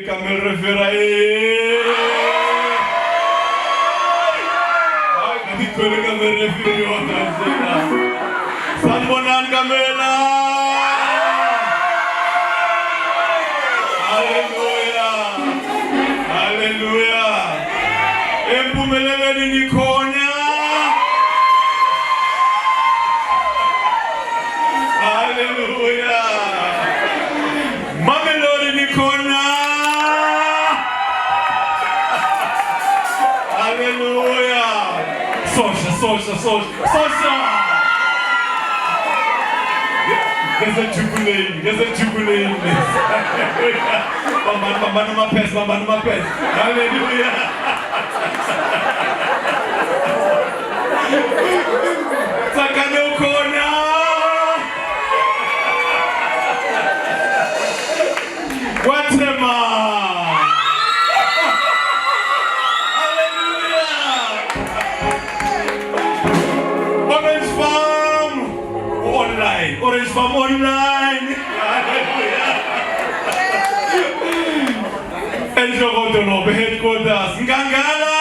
Kamel Referai. Kole Kamel Referai. Sanbonan Kamela. Hallelujah. Hallelujah. Empumeleleni nikhona. Hallelujah. Mamelodi nikhona. Hallelujah. Sosha. There's a jubilee. Bambana my pets. Hallelujah. Sakano Kona. Guatemala. Hallelujah. Orange Farm online. Hallelujah. Enjogodonobe headquarters. Ngangala.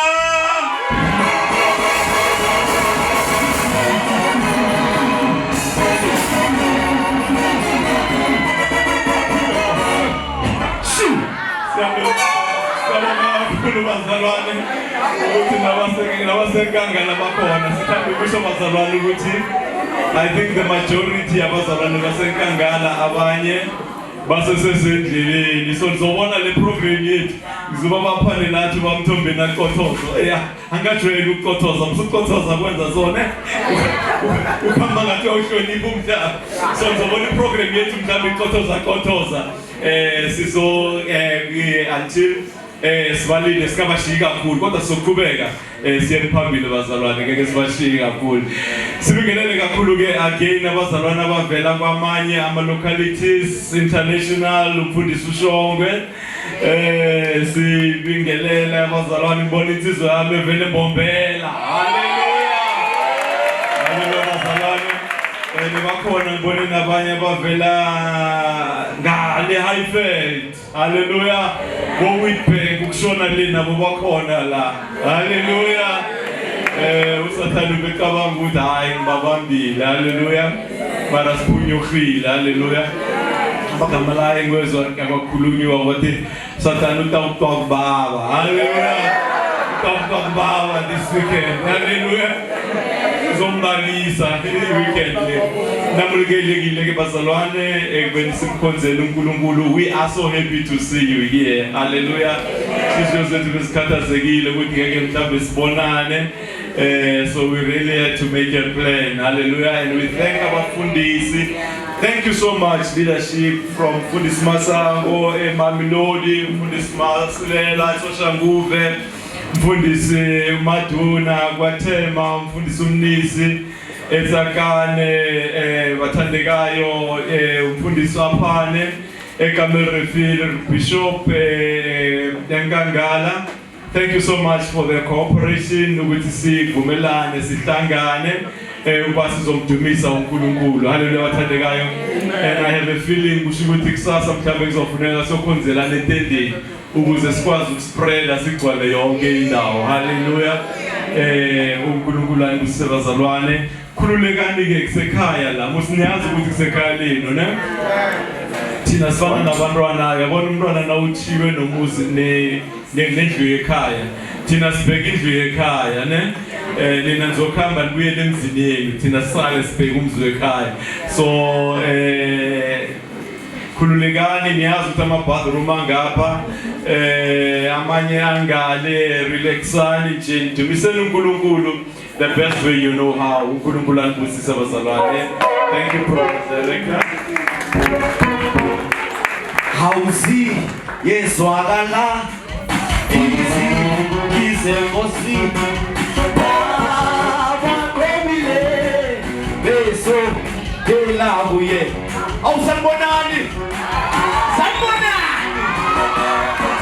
I think the majority abazalwane basenkangala abanye basesendleleni so ngizobona le program yethu ngizoba baphane nathi bamthombe naqothozo angajwayele ukuqothoza msukothoza kwenza zona ukhamba ngathi awuhlonipha umhlaba so ngizobona i program yethu mhlawumbe iqothoza sizo until sibalile sikabashiyi kakhulu kodwa sokuqhubeka siyeni phambili bazalwane ngeke sibashiyi kakhulu sibingelele kakhulu ke again abazalwane abavela kwamanye ama localities international umfundisi uShongwe sibingelele abazalwane ngibona insizwe yami evele Mbombela haleluya bazalwane bakhona ngibone nabanye abavela ngale Highfield haleluya go Witbank ukushona le nabo bakhona la haleluya usathana ubecabanga ukuthi hayi ngibabambile haleluya mara siphunyokhile haleluya bakamala ingwezo akakhulunyiwa ukuthi sathana utawutwa kubaba haleluya utawutwa kubaba this weekend haleluya zombalisa weekend le namulekile ke bazalwane ekubeni simkhonzela uNkulunkulu we are so happy to see you here hallelujah sizwe zethu besikhathazekile ukuthi ngeke mhlawumbe sibonane so we really had to make a plan hallelujah and we thank abafundisi thank you so much leadership from Mfundisi Masango eMamelodi Mfundisi Masilela Soshanguve Mfundisi Maduna kwaThema Mfundisi Umnisi eTsakane bathandekayo umfundisi waphane eKamel Referai Bishop Nkangala thank you so much for the cooperation ukuthi sivumelane sihlangane uba sizomdumisa uNkulunkulu haleluya bathandekayo and I have a feeling ukuthi kusasa mhlawumbe kuzofuneka sokhonzelana entendeni ukuze sikwazi ukuspreada sigcwale yonke indawo haleluya uNkulunkulu ayibusebazalwane khululekani ke kusekhaya la musiniyazi ukuthi kusekhaya leno ne thina sifana nabantwana yabona umntwana nawuthiwe nomuzi nendlu ekhaya thina sibheka indlu ekhaya ne nina nizokhamba libuyele emzini yenu thina sisale sibheka umzi ekhaya so khululekani niyazi ukuthi ama-bathroom angapha amanye angale relaxani nje dumiseni uNkulunkulu the best way you know how uNkulunkulu anibusise bazalwane thank you Prophet Director hauzi yezwakala ize ngosi bakwemile beso delabuye awusanibonani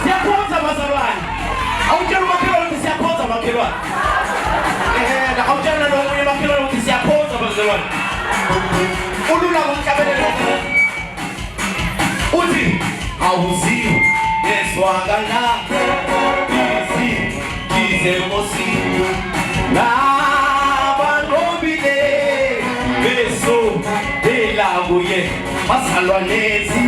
siyakhonza bazalwane awutshela umakhelwane ukuthi siyakhonza makhelwane awutshela nomunye makhelwane ukuthi siyakhonza bazalwane ulula kumhlabelela uthi awuziwe eswagala isi kizemosi nabanqobile beso elabuye basalwanezi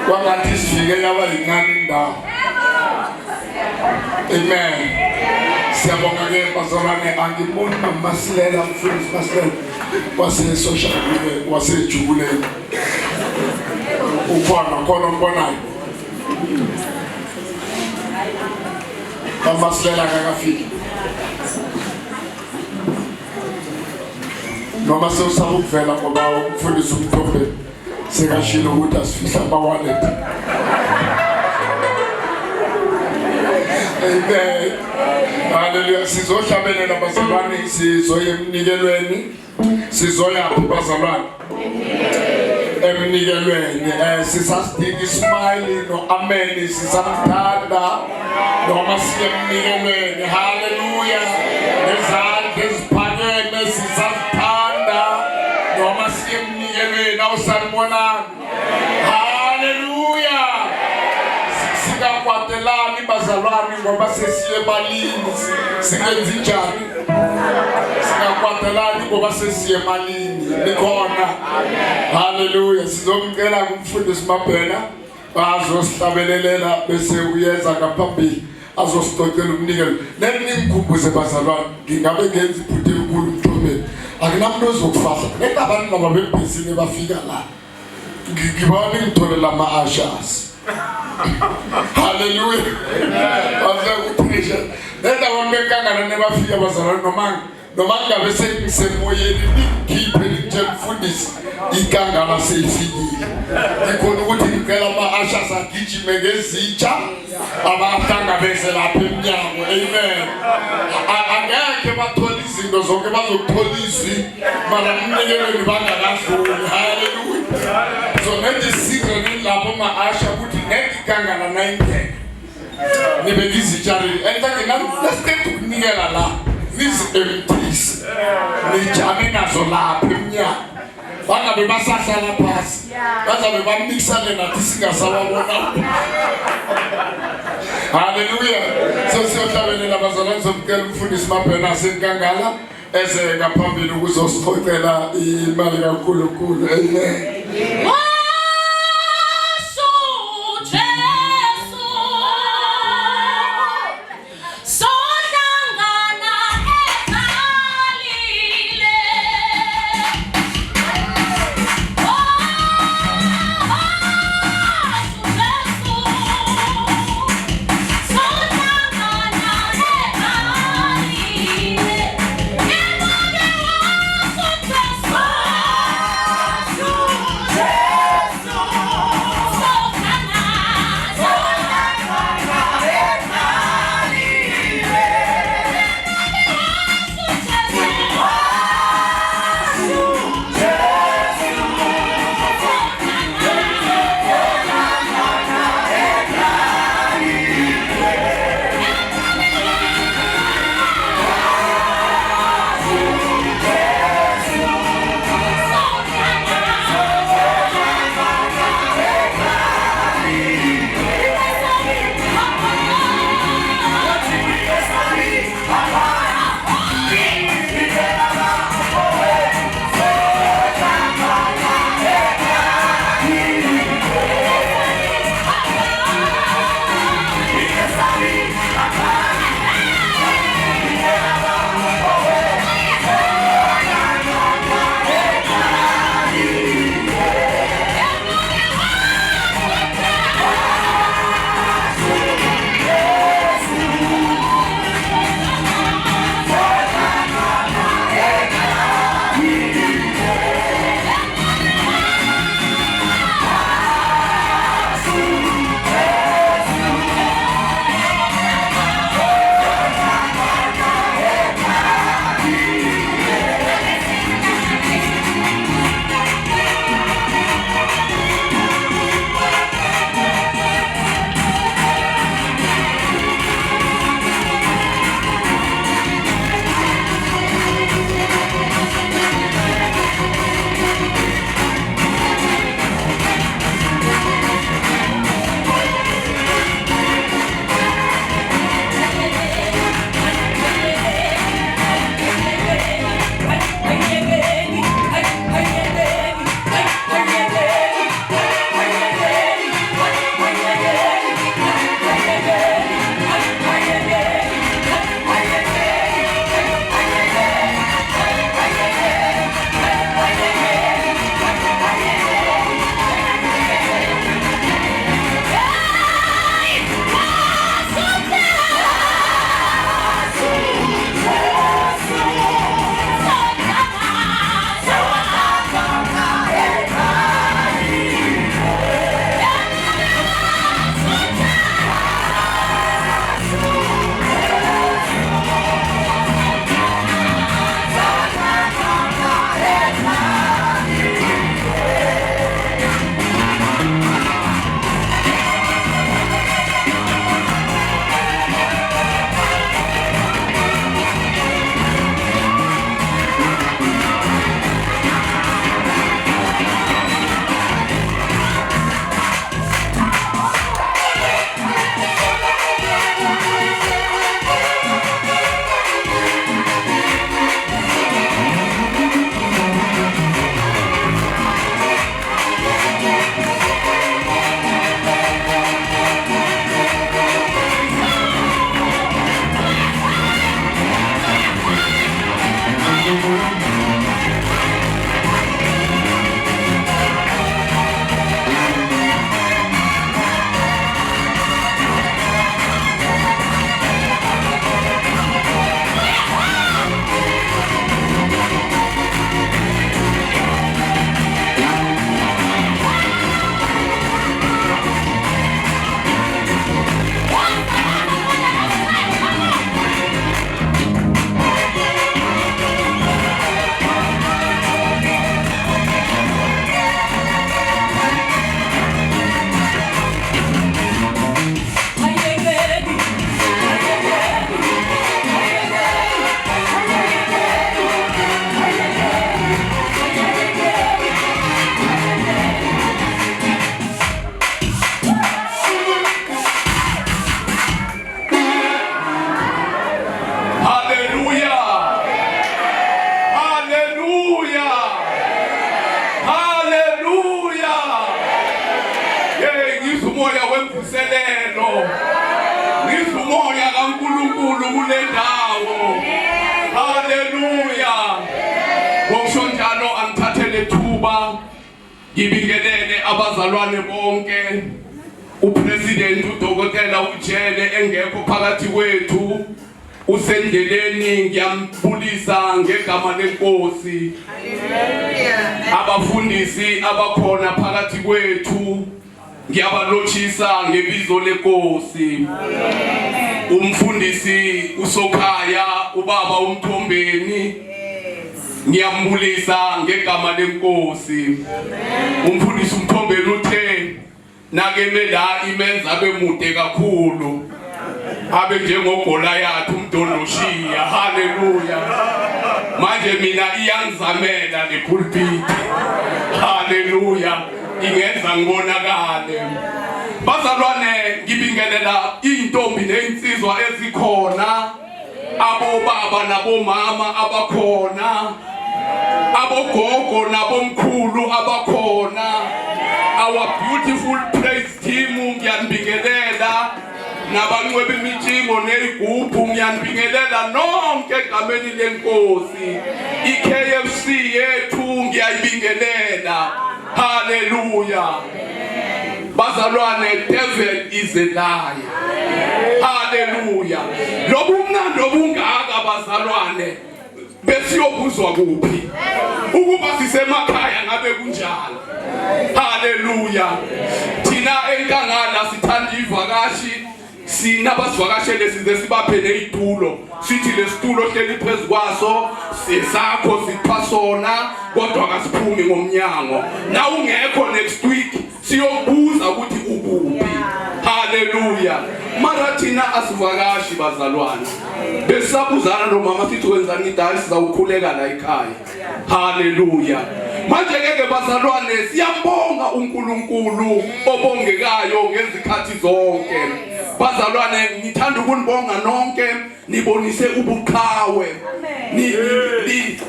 Kwangathi sifike yaba yincane indawo. Amen. Siyabonga ke bazalwane angiboni Masilela mfundisi Masilela wase social media wasejule. Ukhona mbonayo. Masilela akafiki. Noma sewusaba ukuvela ngoba umfundisi umthombe sekashilo ukuthi asifihla ama-wallet. Amen. Hallelujah. Sizohlabelela bazalwane, sizoya emnikelweni. Sizoyaphi bazalwane? Emnikelweni. Sisasidinga ismile no amen. Sisamthanda noma siye emnikelweni. Hallelujah. Nezandla eziphakeme sisamthanda noma siye emnikelweni. Awusanibonani? Hallelujah. Singakwatelani bazalwane ngoba sesiye emalini. Singenzi njani? Singakwatelani ngoba sesiye emalini. Nikhona. Hallelujah. Sizomcela kumfundisi Mabhena bazosihlabelelela bese uyeza ngaphambili azosicocela umnikelo. Nenimkhumbuze bazalwane ngingabe ngenza iphuthe enkulu mthomeni. Akunamuntu ozokufahla. Abantu laba bebhesini bafika la. Ngibona ngitholela ama-ashas. Hallelujah. Bazakuthisha. Nenda wamekangana nebafika bazalwane noma ngabe semoyeni ngikhiphe nje mfundisi ikangala seyifikile. Ikhona ukuthi ngicela ama-ashas agijime ngezitsha abahlangabeze lapha emnyango. Amen. Angeke bathole izinto zonke bazokuthola izwi mara umnikelweni bangakadluli. Hallelujah. So nethi secret lapho ama-asha ukuthi nekikangana nayingeke nibe ngizitshalile and lesithetha ukunikela la nizi-emthise nijame nazo lapha emnyango bangabe basahlala phasi bazabe bamikisane nathi singasababona. Hallelujah. So siyohlabelela bazalwane somkela umfundisi Mabhena senkangala eze ngaphambili ukuzosicocela imali kaNkulunkulu. Amen. Yeah! ngovuselelo ngizwa umoya kaNkulunkulu kule ndawo. Haleluya. Ngokusho njalo angithathele thuba ngibingelele abazalwane bonke. Upresident uDokotela uJele engekho phakathi kwethu usendleleni, ngiyambulisa ngegama leNkosi. Haleluya. Abafundisi abakhona phakathi kwethu ngiyabalochisa ngebizo leNkosi. Umfundisi uSokhaya, ubaba uMthombeni, ngiyambulisa ngegama leNkosi. Umfundisi uMthombeni uthe nakeme la imenza abe mude kakhulu, abe njengogolayathi umdoloshiya. Haleluya. Manje mina iyangizamela le pulpit. Haleluya. Ingenza ngibonakale. Bazalwane, ngibingelela intombi neinsizwa ezikhona, abobaba nabomama abakhona, abogogo nabomkhulu abakhona, our beautiful praise team ngiyanibingelela, nabanqweba imitshingo nezigubhu ngiyanibingelela nonke egameni leNkosi. iKFC yethu ngiyayibingelela. Haleluya. Bazalwane, devil is a liar. Haleluya. Lobumnandi obungaka bazalwane besiyobuzwa kuphi ukuba sisemakhaya ngabe kunjani. Haleluya. Thina enkangala sithanda ivakashi, sinabasivakashele size sibaphe nezitulo, sithi lesitulo hleli phezu kwaso sesakho sipha sona kodwa akasiphumi ngomnyango. Na ungekho next week siyobuza ukuthi ukuphi. Haleluya. Mara thina asivakashi bazalwane besabuzana nomama sithi wenzani idali sizawukhuleka la ekhaya. Haleluya. Manje ke bazalwane siyambonga uNkulunkulu obongekayo ngezikhathi zonke. Bazalwane, ngithanda ukunibonga nonke, nibonise ubuqhawe.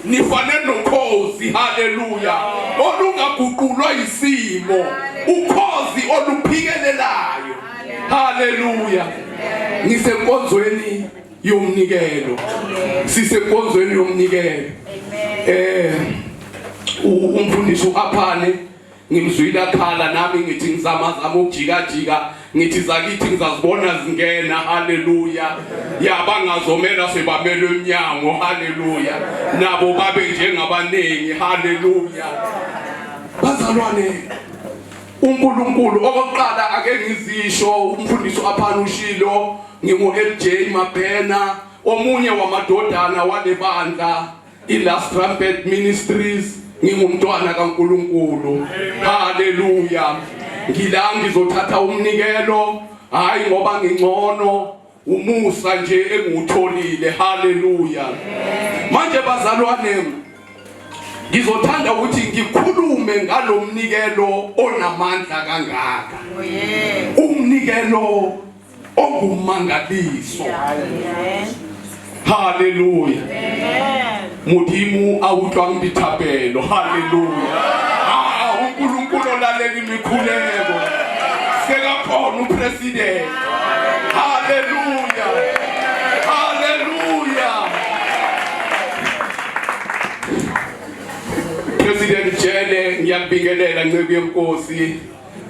Nifane nokhozi. Haleluya. Olungaguqulwa isimo, ukhozi oluphikelelayo. Haleluya. Ngisenkonzweni yomnikelo. Sisenkonzweni yomnikelo. Umfundisi uAphane ngimzwile khala nami ngithi ngizama ukujika ngithi zakithi ngizazibona zingena. Haleluya. Yabangazomela sebamele emnyango. Haleluya. Nabo babe njengabanengi. Haleluya. Bazalwane, uNkulunkulu okokuqala ake ngizisho, umfundisi uAphane ushilo ngingu-LJ Mabhena, omunye wamadodana walebandla iLast Trumpet Ministries, ngingumntwana kaNkulunkulu. Haleluya. Ngila ngizothatha umnikelo hayi ngoba ngingcono, umusa nje engutholile. Haleluya. Manje bazalwane, ngizothanda ukuthi ngikhulume ngalomnikelo onamandla kangaka. Umnikelo ongumangaliso. Haleluya. Mudimu awutlwa ngibithapelo. Haleluya. uNkulunkulu lalela imikhuleko. Sekakhona uPresident. Haleluya. Haleluya. President Jele ngiyabingelela ncebe yenkosi,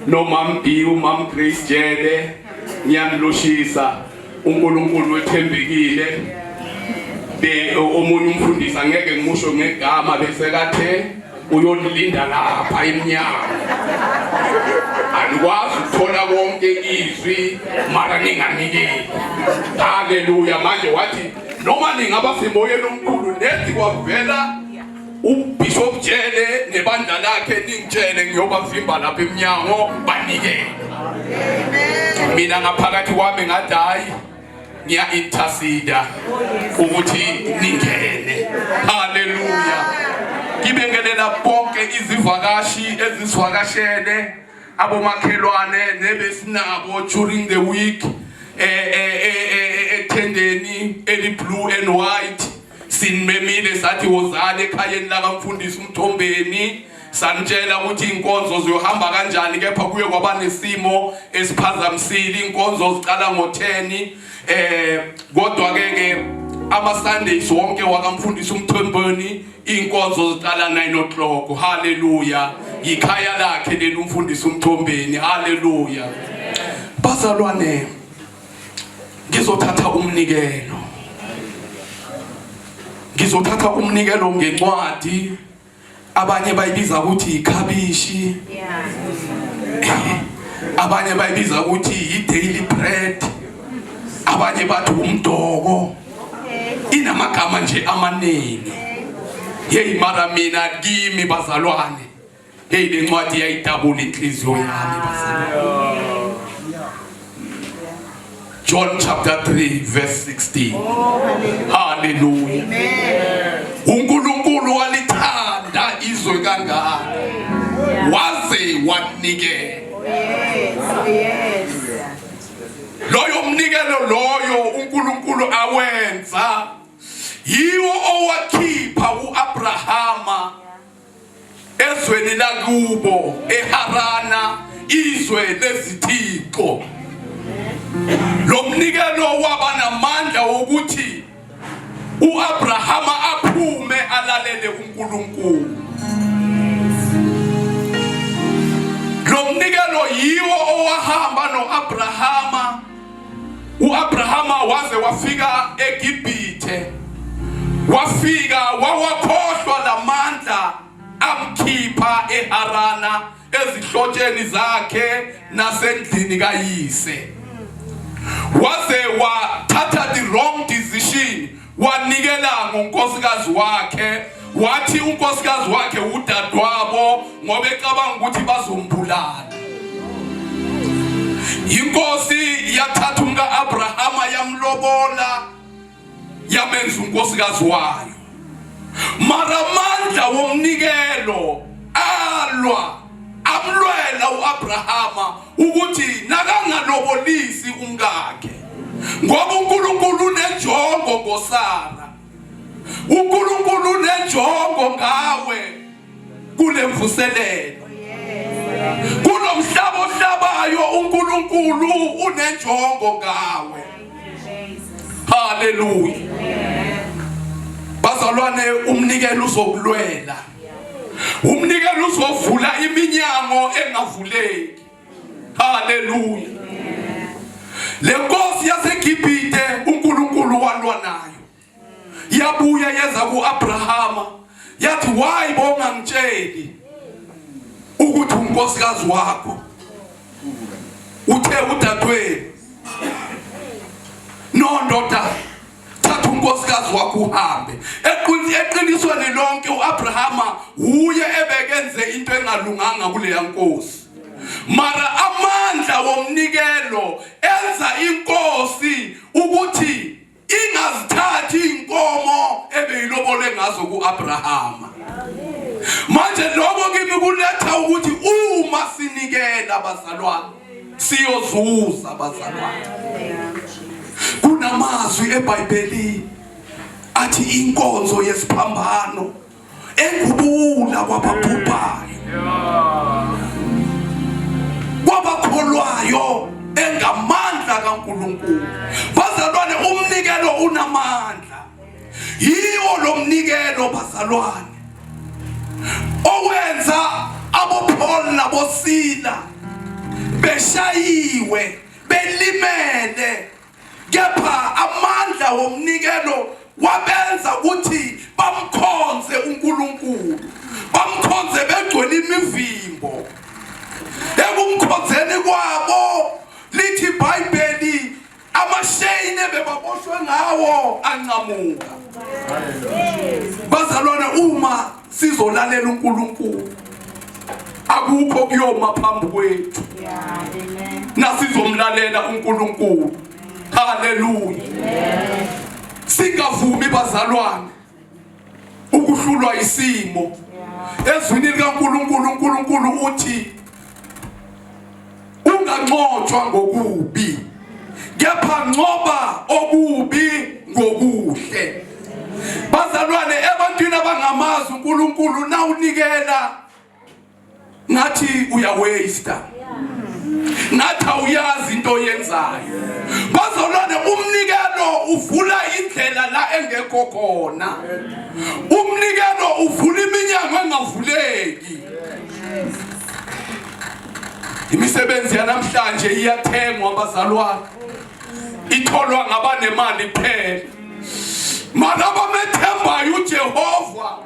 noMam B, uMam Grace Jele ngiyamloshisa. uNkulunkulu wethembekile. Omunye umfundisi angeke ngimusho ngegama bese kathe uyonilinda lapha emnyango. Anikwazi ukuthola konke izwi mara ninganikeli. Haleluya. Manje wathi noma ningaba semoyeni omkhulu nethi kwavela uBishop Jele nebandla lakhe ningitshele ngiyobavimba lapha emnyango banikele. Mina ngaphakathi kwami ngathi hayi ngiya-intercede ukuthi ningene. Haleluya. Ngibingelela bonke izivakashi ezisivakashele, abomakhelwane nebesinabo during the week ethendeni eli-blue and white. Sinimemile sathi wozani ekhayeni lakamfundisi uMthombeni, sanitshela ukuthi inkonzo ziyohamba kanjani, kepha kuye kwaba nesimo esiphazamisile. Inkonzo ziqala ngo-10 kodwa ke ama Sundays wonke wakamfundisi uMthembeni inkonzo ziqala 9 o'clock. Haleluya. Ikhaya lakhe leli umfundisi uMthembeni. Haleluya. Bazalwane, ngizothatha umnikelo. Ngizothatha umnikelo ngencwadi abanye bayibiza ukuthi ikhabishi, abanye bayibiza ukuthi i-daily bread, abanye bathi umdoko. Inamagama nje amaningi. Hey mara mina kimi bazalwane, hey le ncwadi yayidabula inhliziyo yami bazalwane. John chapter 3 verse 16. Hallelujah. uNkulunkulu walithanda izwe kangaka waze wanikela. Loyo mnikelo loyo uNkulunkulu awenza yiwo owakhipha uAbrahama ezweni lakubo eHarana, izwe lezithixo. Lo mnikelo waba namandla wokuthi uAbrahama aphume alalele uNkulunkulu. Lo mnikelo yiwo owahamba noAbrahama. uAbrahama waze wafika eGibhithe, wafika wawakhohlwa lamandla amkhipha eHarana ezihlotsheni zakhe nasendlini kayise. Waze wathatha the wrong decision, wanikela ngonkosikazi wakhe, wathi unkosikazi wakhe udadewabo ngoba ecabanga ukuthi bazombulala. Inkosi yathatha umkaAbrahama yamlobola, yamenza unkosikazi wayo. Mara amandla womnikelo amlwela uAbrahama ukuthi nakangalobolisi umkakhe, ngoba uNkulunkulu unenjongo ngosara. uNkulunkulu unenjongo ngawe kule mvuselelo. Kulomhlaba ohlabayo uNkulunkulu unenjongo ngawe. Haleluya. Bazalwane, umnikelo uzokulwela. Umnikelo uzovula iminyango engavuleki. Haleluya. Le nkosi yaseGibhithe uNkulunkulu walwa nayo. Yabuya yeza kuAbrahama yathi, why bongangitsheli ukuthi unkosikazi wakho uthe udadewenu? No ndoda, thatha unkosikazi wakho uhambe. Eqinisweni lonke uAbrahama uye ebekenze into engalunganga kuleya nkosi. Mara amandla womnikelo enza inkosi ukuthi ingazithathi inkomo ebeyilobole ngazo kuAbrahama. Manje lokho kimi kuletha ukuthi uma sinikela bazalwane siyozuza bazalwane. Kunamazwi eBhayibhelini athi inkonzo yesiphambano engubula kwababhubhayo, kwabakholwayo engamandla kaNkulunkulu. Bazalwane, umnikelo unamandla. Yiwo lo mnikelo bazalwane owenza aboPaul naboSila beshayiwe, belimele, kepha amandla womnikelo wabenza ukuthi bamkhonze uNkulunkulu, bamkhonze begcwele imivimbo. Ekumkhonzeni kwabo lithi iBhayibheli amasheyini bebaboshwe ngawo ancamuka. Bazalwane, uma sizolalela uNkulunkulu akukho kuyoma phambi kwethu. Nasizomlalela uNkulunkulu. Haleluya. Singavumi bazalwane ukuhlulwa isimo. Ezwini likaNkulunkulu uNkulunkulu uthi ungancotshwa ngokubi, kepha ncoba okubi ngokuhle. Bazalwane, ebantwini abangamazi uNkulunkulu nawunikela ngathi uya waste, ngathi awuyazi into oyenzayo. Bazalwane, umnikelo uvula indlela la engekho khona. Umnikelo uvula iminyango engavuleki. Imisebenzi yanamhlanje iyathengwa bazalwane, itholwa ngabanemali kuphela. Malaba methembayo uJehova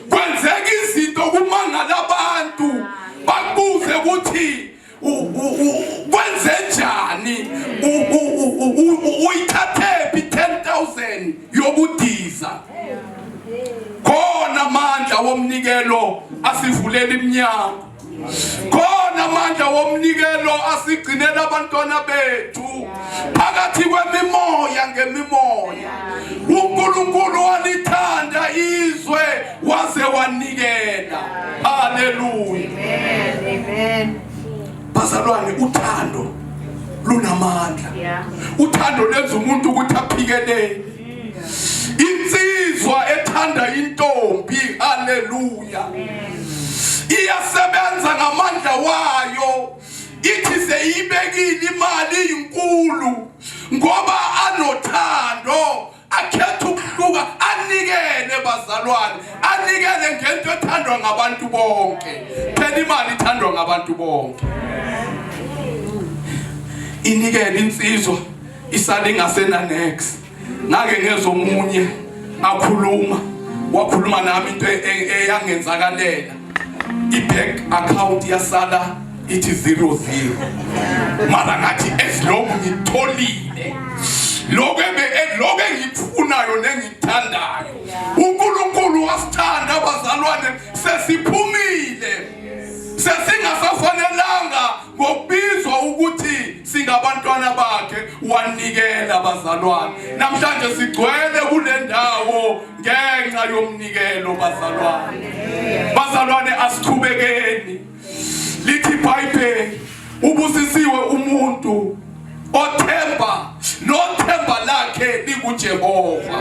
kwenzeka izinto kumangala abantu bakuze ukuthi kwenze njani, uyithathe 10,000 yokudiza. Khona amandla womnikelo asivulela iminyango, khona amandla womnikelo asigcinela abantwana bethu phakathi kwemimoya ngemimoya. uNkulunkulu walithanda izwe waze wanikela. Haleluya, amen. Bazalwane, uthando lunamandla. Uthando lenza umuntu ukuthi aphikelele. Insizwa ethanda intombi, haleluya, iyasebenza ngamandla wayo. Ithi seyibekile imali inkulu ngoba anothando, akhetha ukuhluka, anikele bazalwane, anikele ngento ethandwa ngabantu bonke. Phela imali ithandwa ngabantu bonke. Inikele insizwa isale ngasena next. Ngake ngezomunye wakhuluma nami into eyangenzakalela. I-bank account yasala ithi 00. Mara ngathi as long ngitholile lokho engikufunayo nengithandayo, uNkulunkulu wasithanda bazalwane, sesiphumile, sesingasafanelanga ngokubizwa ukuthi singabantwana bakhe. Wanikela bazalwane. Namhlanje sigcwele kule ndawo ngenxa yomnikelo bazalwane. Bazalwane, asichubekeni. Lithi iBhayibheli, ubusisiwe umuntu othemba nothemba lakhe likuJehova.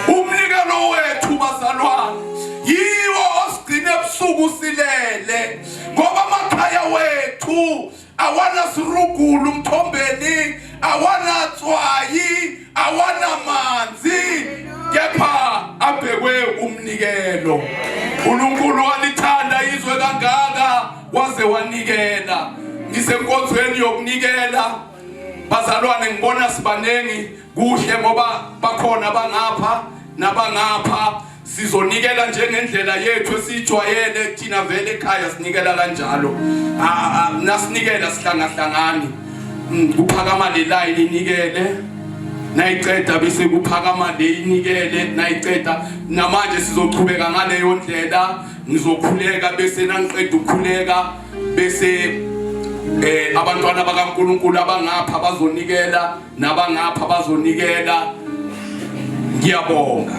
Umnikelo wethu bazalwane yiwo osigcina ebusuku silele, ngoba amakhaya wethu awana sirugulu umthombeni, awana tswayi, awana manzi, kepha abhekwe umnikelo. uNkulunkulu walithanda izwe kangaka waze wanikela. Ngisenkonzweni yokunikela bazalwane, ngibona sibanengi kuhle ngoba bakhona bangapha nabangapha. Sizonikela njengendlela yethu esijwayele thina, vele ekhaya sinikela kanjalo. Nasinikela sihlangahlangani, kuphakama le line inikele, nayiceda bese kuphakama le inikele, nayiceda. Namanje sizochubeka ngaleyo ndlela, ngizokhuleka bese nangiqeda ukukhuleka bese abantwana bakaNkulunkulu abangapha bazonikela nabangapha bazonikela. Ngiyabonga,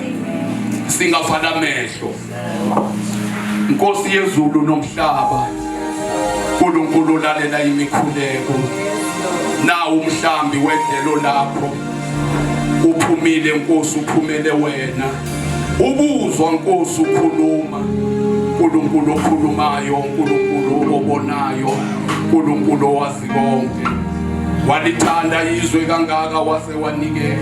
singavala amehlo. Nkosi yezulu nomhlaba, uNkulunkulu lalela imikhuleko. Nawu umhlambi wedlelo lakho uphumile Nkosi, uphumele wena. Ubuzwa Nkosi ukhuluma, uNkulunkulu okhulumayo, uNkulunkulu obonayo, uNkulunkulu owazi konke. Walithanda izwe kangaka wase wanikela,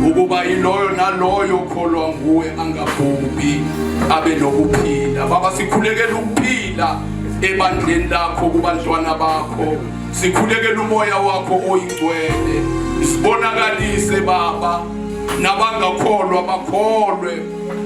ukuba iloyo naloyo kholwa nguwe angabhubhi abe nokuphila. Baba, sikhulekela ukuphila ebandleni lakho kubantwana bakho. Sikhulekela umoya wakho oyingcwele, isibonakalise Baba, nabangakholwa bakholwe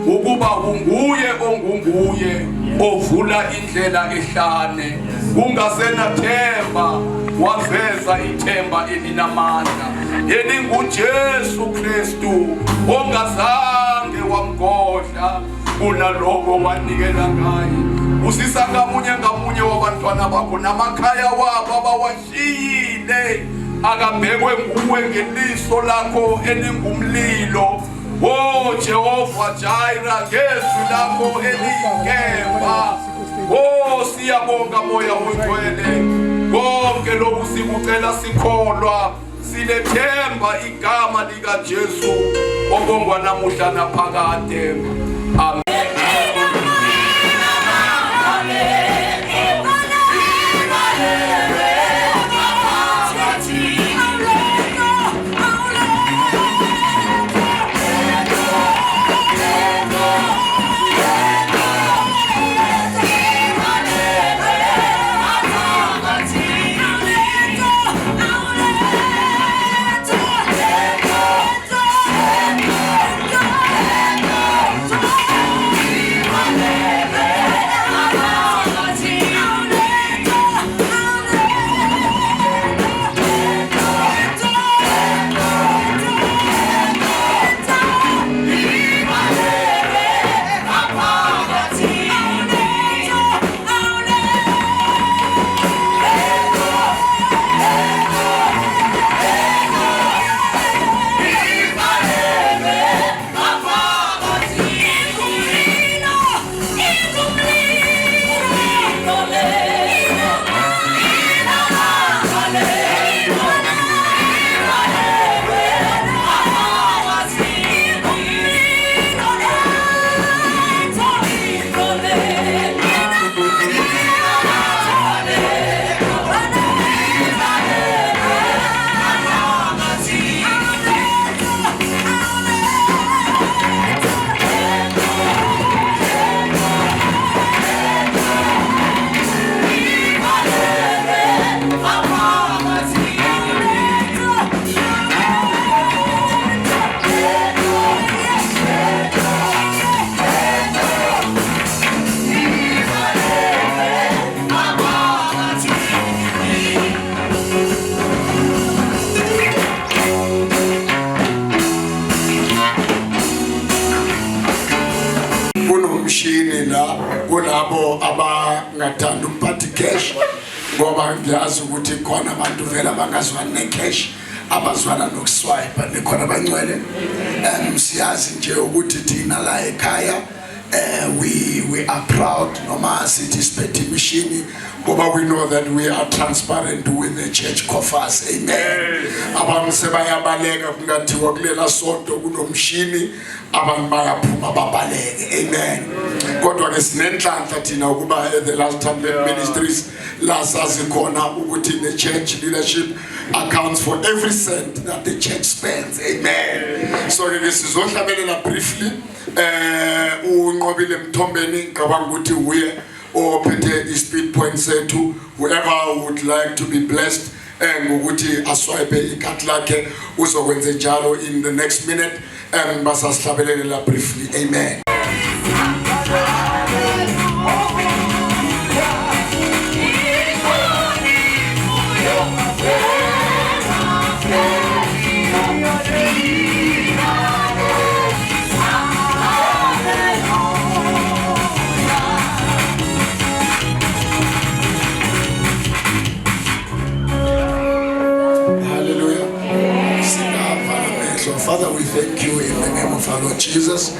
ukuba unguye ongunguye ovula indlela ehlane. Kungasenathemba, waveza ithemba elinamandla elinguJesu Kristu, ongazange wamgodla kunaloko wanikela ngaye. Usisa ngamunye wabantwana bakho namakhaya wabo abawashiyile, akabhekwe nguwe ngeliso lakho elingumlilo. Oh Jehova Jireh, ngezwi lakho eliyinkemba. Oh, siyabonga moya oyigcwele, konke lokhu sikucela sikholwa, silethemba igama likaJesu obongwa namuhla naphakade. Amen. abantu abangathanda ukuphatha cash ngoba ngiyazi ukuthi khona abantu vele abangazwani necash abazwana nokuswipe nekhona abangcwele siyazi nje ukuthi thina la ekhaya we are proud noma sithi siphethe imishini ngoba we know that we are transparent with the church coffers. Amen. Abantu sebayabaleka kungathiwa kulela sonto kunomshini abantu bayaphuma babaleke. Amen. Kodwa ke sinenhlanhla thina ukuba the last time ministries la sazi khona ukuthi the church leadership accounts for every cent that the church spends. Amen. So ke sizohlabelela briefly unqobile Mthombeni ngicabanga ukuthi uye ophethe ispeed point sethu. Whoever would like to be blessed ngokuthi aswipe ikhadi lakhe uzokwenza njalo in the next minute basasihlabelela briefly. Amen. Father, we thank you in the name of our Lord Jesus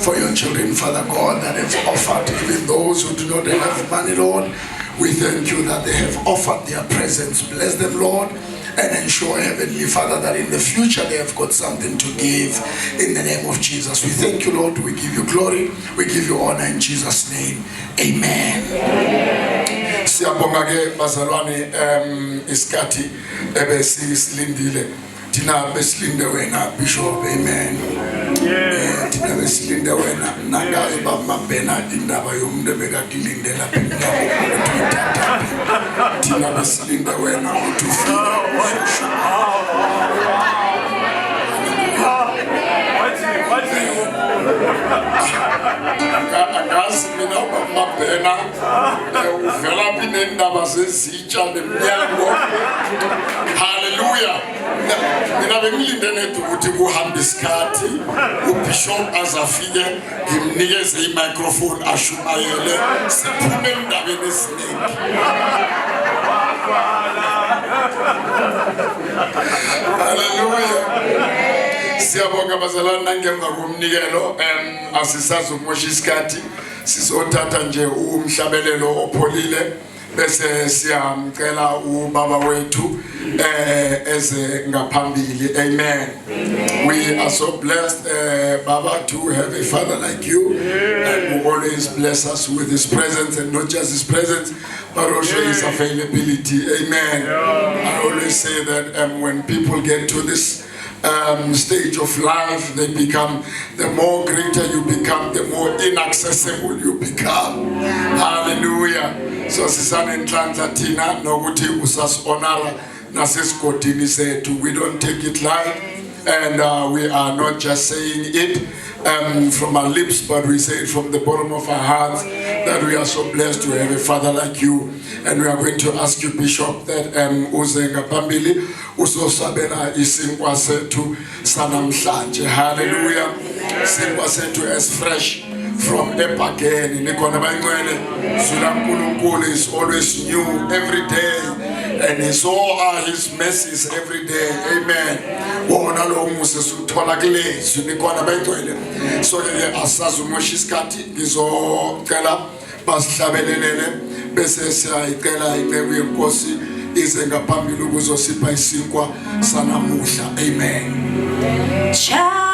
for your children, Father God, that have offered, even those who do not have money, Lord. We thank you that they have offered their presence. Bless them, Lord, and ensure, Heavenly Father, that in the future they have got something to give in the name of Jesus. We thank you, Lord. We give you glory. We give you honor in Jesus' name. Amen. Siyabonga ke bazalwane isikhathi ebesilindile Tina besilinde wena Bishop. Amen. Tina besilinde wena nangazi bamabhena indaba yomuntu bekadilindela Tina besilinde wena ukuthi Angazi mina bamabhena uvela pinendaba zezitsha nemnyango. Hallelujah. Mina bengilinde nethu ukuthi kuhambe isikhathi uBishop azafike ngimnikeze imicrophone ashumayele siphume endabeni eziningi. Hallelujah. Siyabonga bazalwane nangemva komnikelo asisazi ukumosha isikhathi sizothatha nje umhlabelelo opholile bese siyamcela ubaba wethu eze ngaphambili. Amen. We are so blessed Baba to have a father like you and who always bless us with his presence, and not just his presence but also his availability. Amen. I always say that when people get to this stage of life, they become, the more greater you become, the more inaccessible you become. Hallelujah. So sisane nhlanhla thina nokuthi usasihonora nasesigodini sethu. We don't take it light, and we are not just saying it from our lips, but we say it from the bottom of our hearts that we are so blessed to have a father like you. And we are going to ask you, Bishop, that uze ngaphambili usosabela isinkwa sethu sanamhlanje. Hallelujah. Isinkwa sethu as fresh from epageni nikhona bangcwele zula uNkulunkulu is always new every day, and so are his mercies every day. Amen. Wona lo musa suthola kulezo nikhona bangcwele. So ke asazi umosha isikhathi ngizocela basihlabelelele bese siyayicela inceku yenkosi ize ngaphambili ukuzosipha isinkwa sanamuhla. Amen. Oh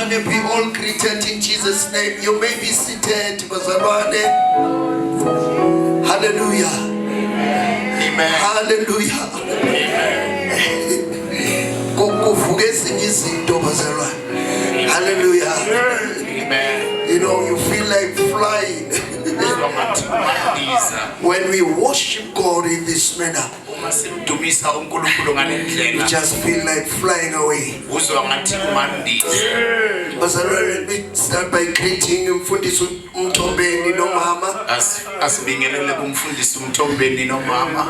Bazalwane, be all greeted in Jesus' name. You may be seated, Bazalwane. Hallelujah. Amen. Hallelujah. Hallelujah. Amen. You know, you feel like flying. When we worship God in this manner, you just feel like flying away. Let me start by greeting Mfundisi Mtombeni no mama.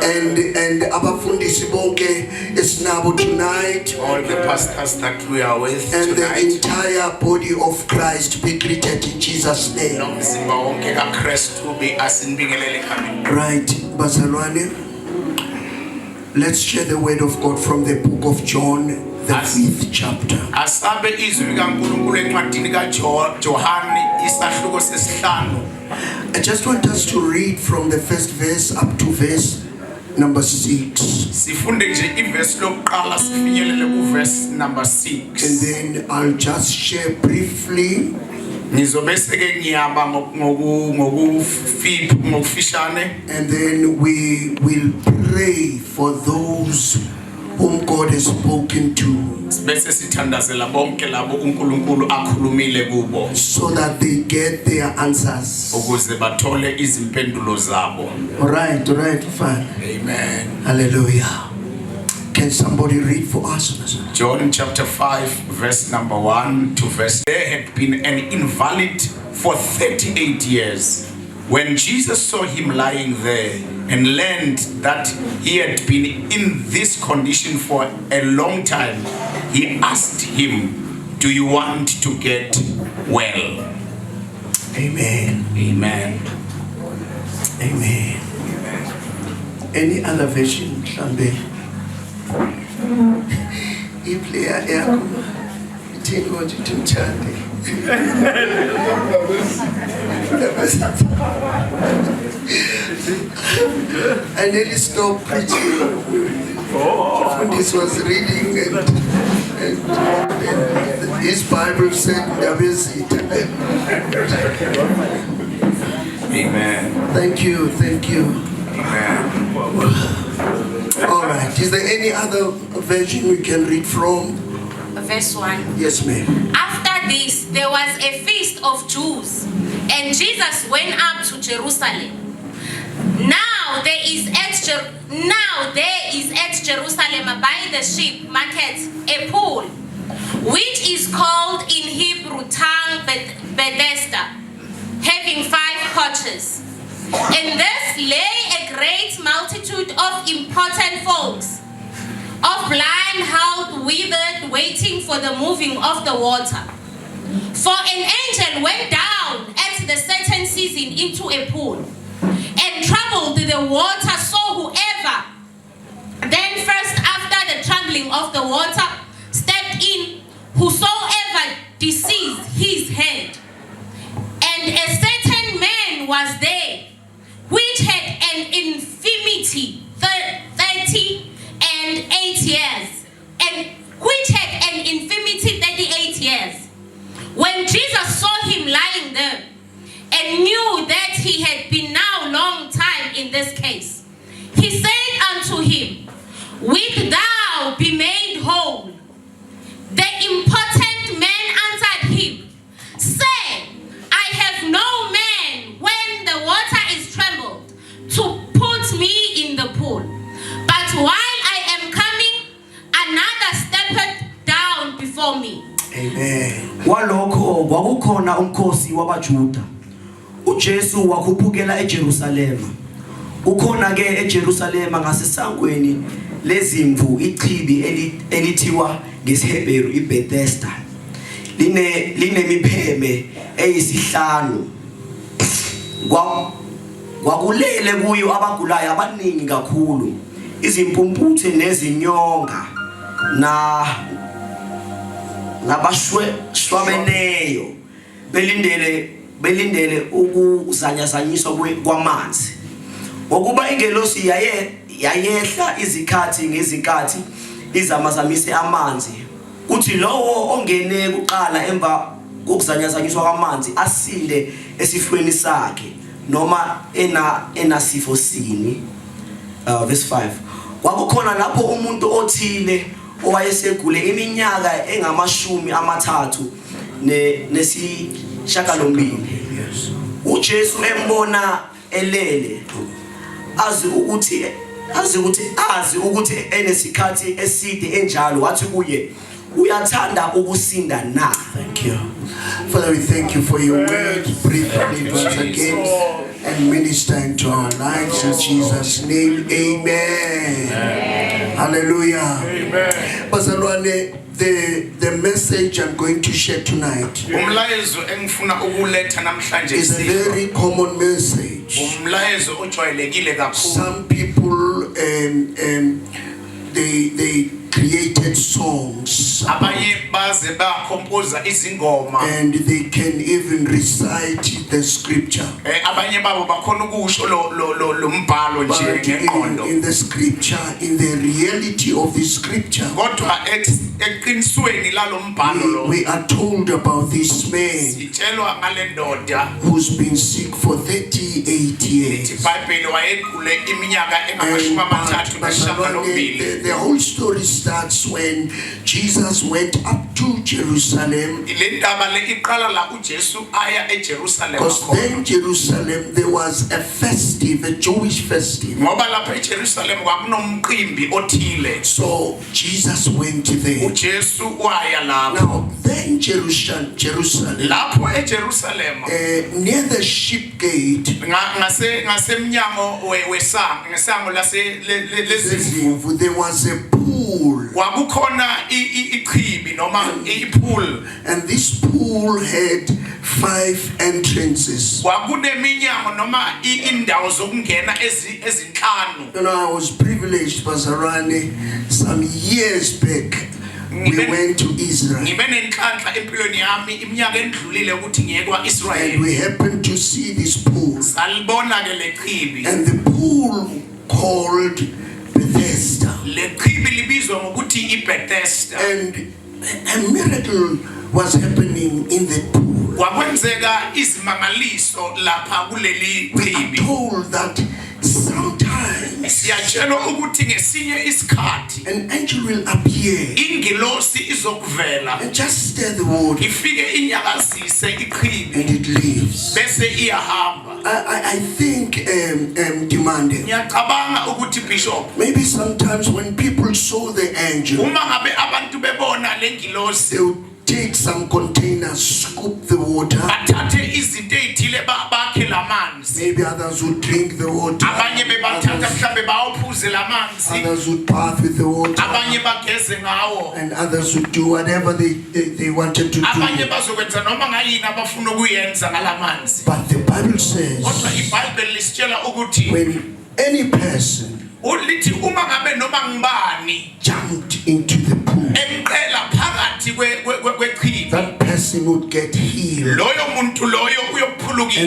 And abafundisi bonke esinabo tonight. All the pastors that we are with and tonight. The entire body of Christ be greeted in Jesus' name. Right, Bazalwane. Let's share the word of God from the book of John, the 5th chapter. I just want us to read from the first verse up to verse number 6. And then I'll just share briefly. And then we will pray for those whom God has spoken to, so that they get their answers. Alright, fine. Amen. Hallelujah. Can somebody read for us? John chapter 5 verse number 1 to verse. There had been an invalid for 38 years. When Jesus saw him lying there and learned that he had been in this condition for a long time, he asked him, "Do you want to get well?" Amen. Amen. Amen. Any other version? I nearly stopped preaching. This was reading and his Bible said, Amen. Thank you. Amen. All right. Is there any other version we can read from? Verse 1. Yes, ma'am. After this, there was a feast of Jews, and Jesus went up to Jerusalem. Now there is at Jerusalem by the sheep market a pool, which is called in Hebrew tongue Bethesda, having 5 porches. In this lay a great multitude of important folks, of blind, halt, withered, waiting for the moving of the water. For an angel went down at the certain season into a pool, and troubled the water, so whoever then first after the trembling of the water stepped in, whosoever deceased his head. And a certain man was there, which had an infirmity 38 years, and which had an infirmity 38 years. When Jesus saw him lying there, and knew that he had been now long time in this case, he said unto him, "Wilt thou be made whole?" The impotent man answered him, "Sir, I have no man when the water is trembled to put me in the pool. But while I am coming, another steppeth down before me." Amen. Walokho kwakukhona umkhosi wabaJuda. uJesu wakhuphukela eJerusalema. Ukhona ke eJerusalema ngasesangweni lezimvu ichibi elithiwa ngesiHebheru iBethesda. Linemipheme eyisihlanu. Kwakulele kuyo abagulayo abaningi kakhulu, izimpumputhe nezinyonga nabashwebeneyo belindele ukuzanyazanyiswa kwamanzi. Ngokuba ingelosi yayehla izikhathi ngezikhathi izamazamise amanzi, uthi lowo ongene kuqala emva kokuzanyazanyiswa kwamanzi asinde esifweni sakhe noma enasifo sini. Verse 5. Kwakukhona lapho umuntu othile owayesegule iminyaka engamashumi amathathu nesishiyagalombili. uJesu embona elele azi ukuthi enesikhathi eside enjalo wathi kuye uyathanda ukusinda na. Thank you. Father, we thank you for your word. Breathe on it once again and minister into our lives in Jesus' name. Amen. Hallelujah. Amen. Bazalwane, the message I'm going to share tonight umlayezo engifuna ukuletha namhlanje is a very common message. umlayezo ojwayelekile kakhulu. Some people they created songs abanye baze bakompoza izingoma and they can even recite the scripture. abanye babo bakhona ukusho lo mbhalo nje But ngeqondo. in the scripture, in the reality of the scripture, Kodwa eqinisweni lalo mbhalo lo we are told about this man sitshelwa ngale ndoda who's been sick for 38 years. iBhayibheli wayegule iminyaka engamashumi amathathu nesishiyagalombili. The whole story starts when Jesus went up to Jerusalem. Le ndaba le iqala la uJesu aya eJerusalem Because khona. then Jerusalem there was a festive, a Jewish festive. Ngoba lapha eJerusalem kwakunomqimbi othile. So Jesus went there. uJesu waya lapho. Now then Jerusalem, Lapho eJerusalem near the sheep gate, ngasemnyango ngesango lezimvu there was a pool. kwakukhona ichibi noma ipool. And this pool had 5 entrances. Kwakuneminyango noma indawo zokungena ezinhlanu. You know, I was privileged, Bazarane, some years back. We went to Israel. Ngibe nenhlanhla empilweni yami iminyaka endlulile ukuthi ngiye And kwaIsrael. we happened to see this pool. Salibona ke lechibi. And the pool called Bethesda. Lechibi libizwa ngokuthi iBethesda. And a miracle was happening in the pool. Kwakwenzeka izimangaliso lapha kuleli We are chibi. told that sometimes Siyatshelwa ukuthi ngesinye isikhathi an angel will appear ingilosi izokuvela and just stir the water ifike inyakazise ichibi and it leaves. bese iyahamba. I think, demanded. Ngiyacabanga ukuthi Bishop Maybe sometimes when people saw the angel, uma ngabe abantu bebona lengilosi they would take some containers, scoop the water. bathathe izinto ezithile bakhe lamanzi. Maybe others would drink the water. Abanye bebathatha Others, mhlambe bawuphuze lamanzi. others would bath with the water. Abanye bageze ngawo. And others would do whatever they wanted to Abanye do. bazokwenza noma ngayini abafuna ukuyenza ngalamanzi. But the Bible says, Kodwa iBhayibheli lisitshela ukuthi when any person ulithi uma ngabe noma ngibani jumped into the pool, emqela phakathi kwechibi, that person would get healed. loyo muntu loyo And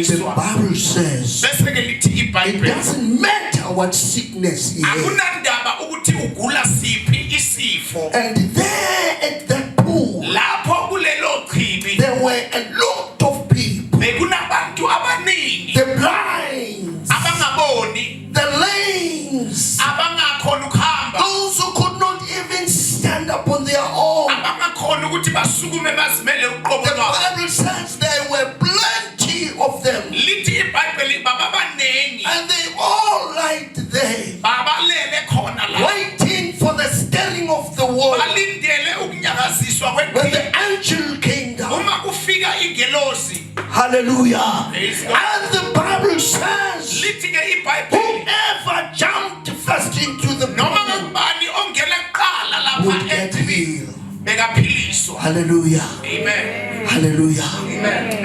the uyophulukiswa. Bible says, Bese ke lithi it iBhayibheli doesn't matter what sickness he had. akunandaba ukuthi ugula siphi isifo. And there at that pool, Lapho kulelo chibi there were a lot of people. bekunabantu abaningi The blinds, abangaboni, the lames, abangakhona ukuhamba, those who could not even stand up on their own. abangakhona ukuthi basukume bazimele uqobo The lwabo. Bible says there were plenty of them. Lithi iBhayibheli baba baningi And they all lied there, babalele khona la waiting for the stirring of the water. balindele ukunyakaziswa When kwechibi. the angel came down, Uma kufika ingelosi hallelujah. Praise God. And the Bible says, lithi ke iBhayibheli whoever jumped first into the noma pool ngubani ongena kuqala would lapha get echibini healed. bekaphiliswa. Hallelujah. Amen. Hallelujah.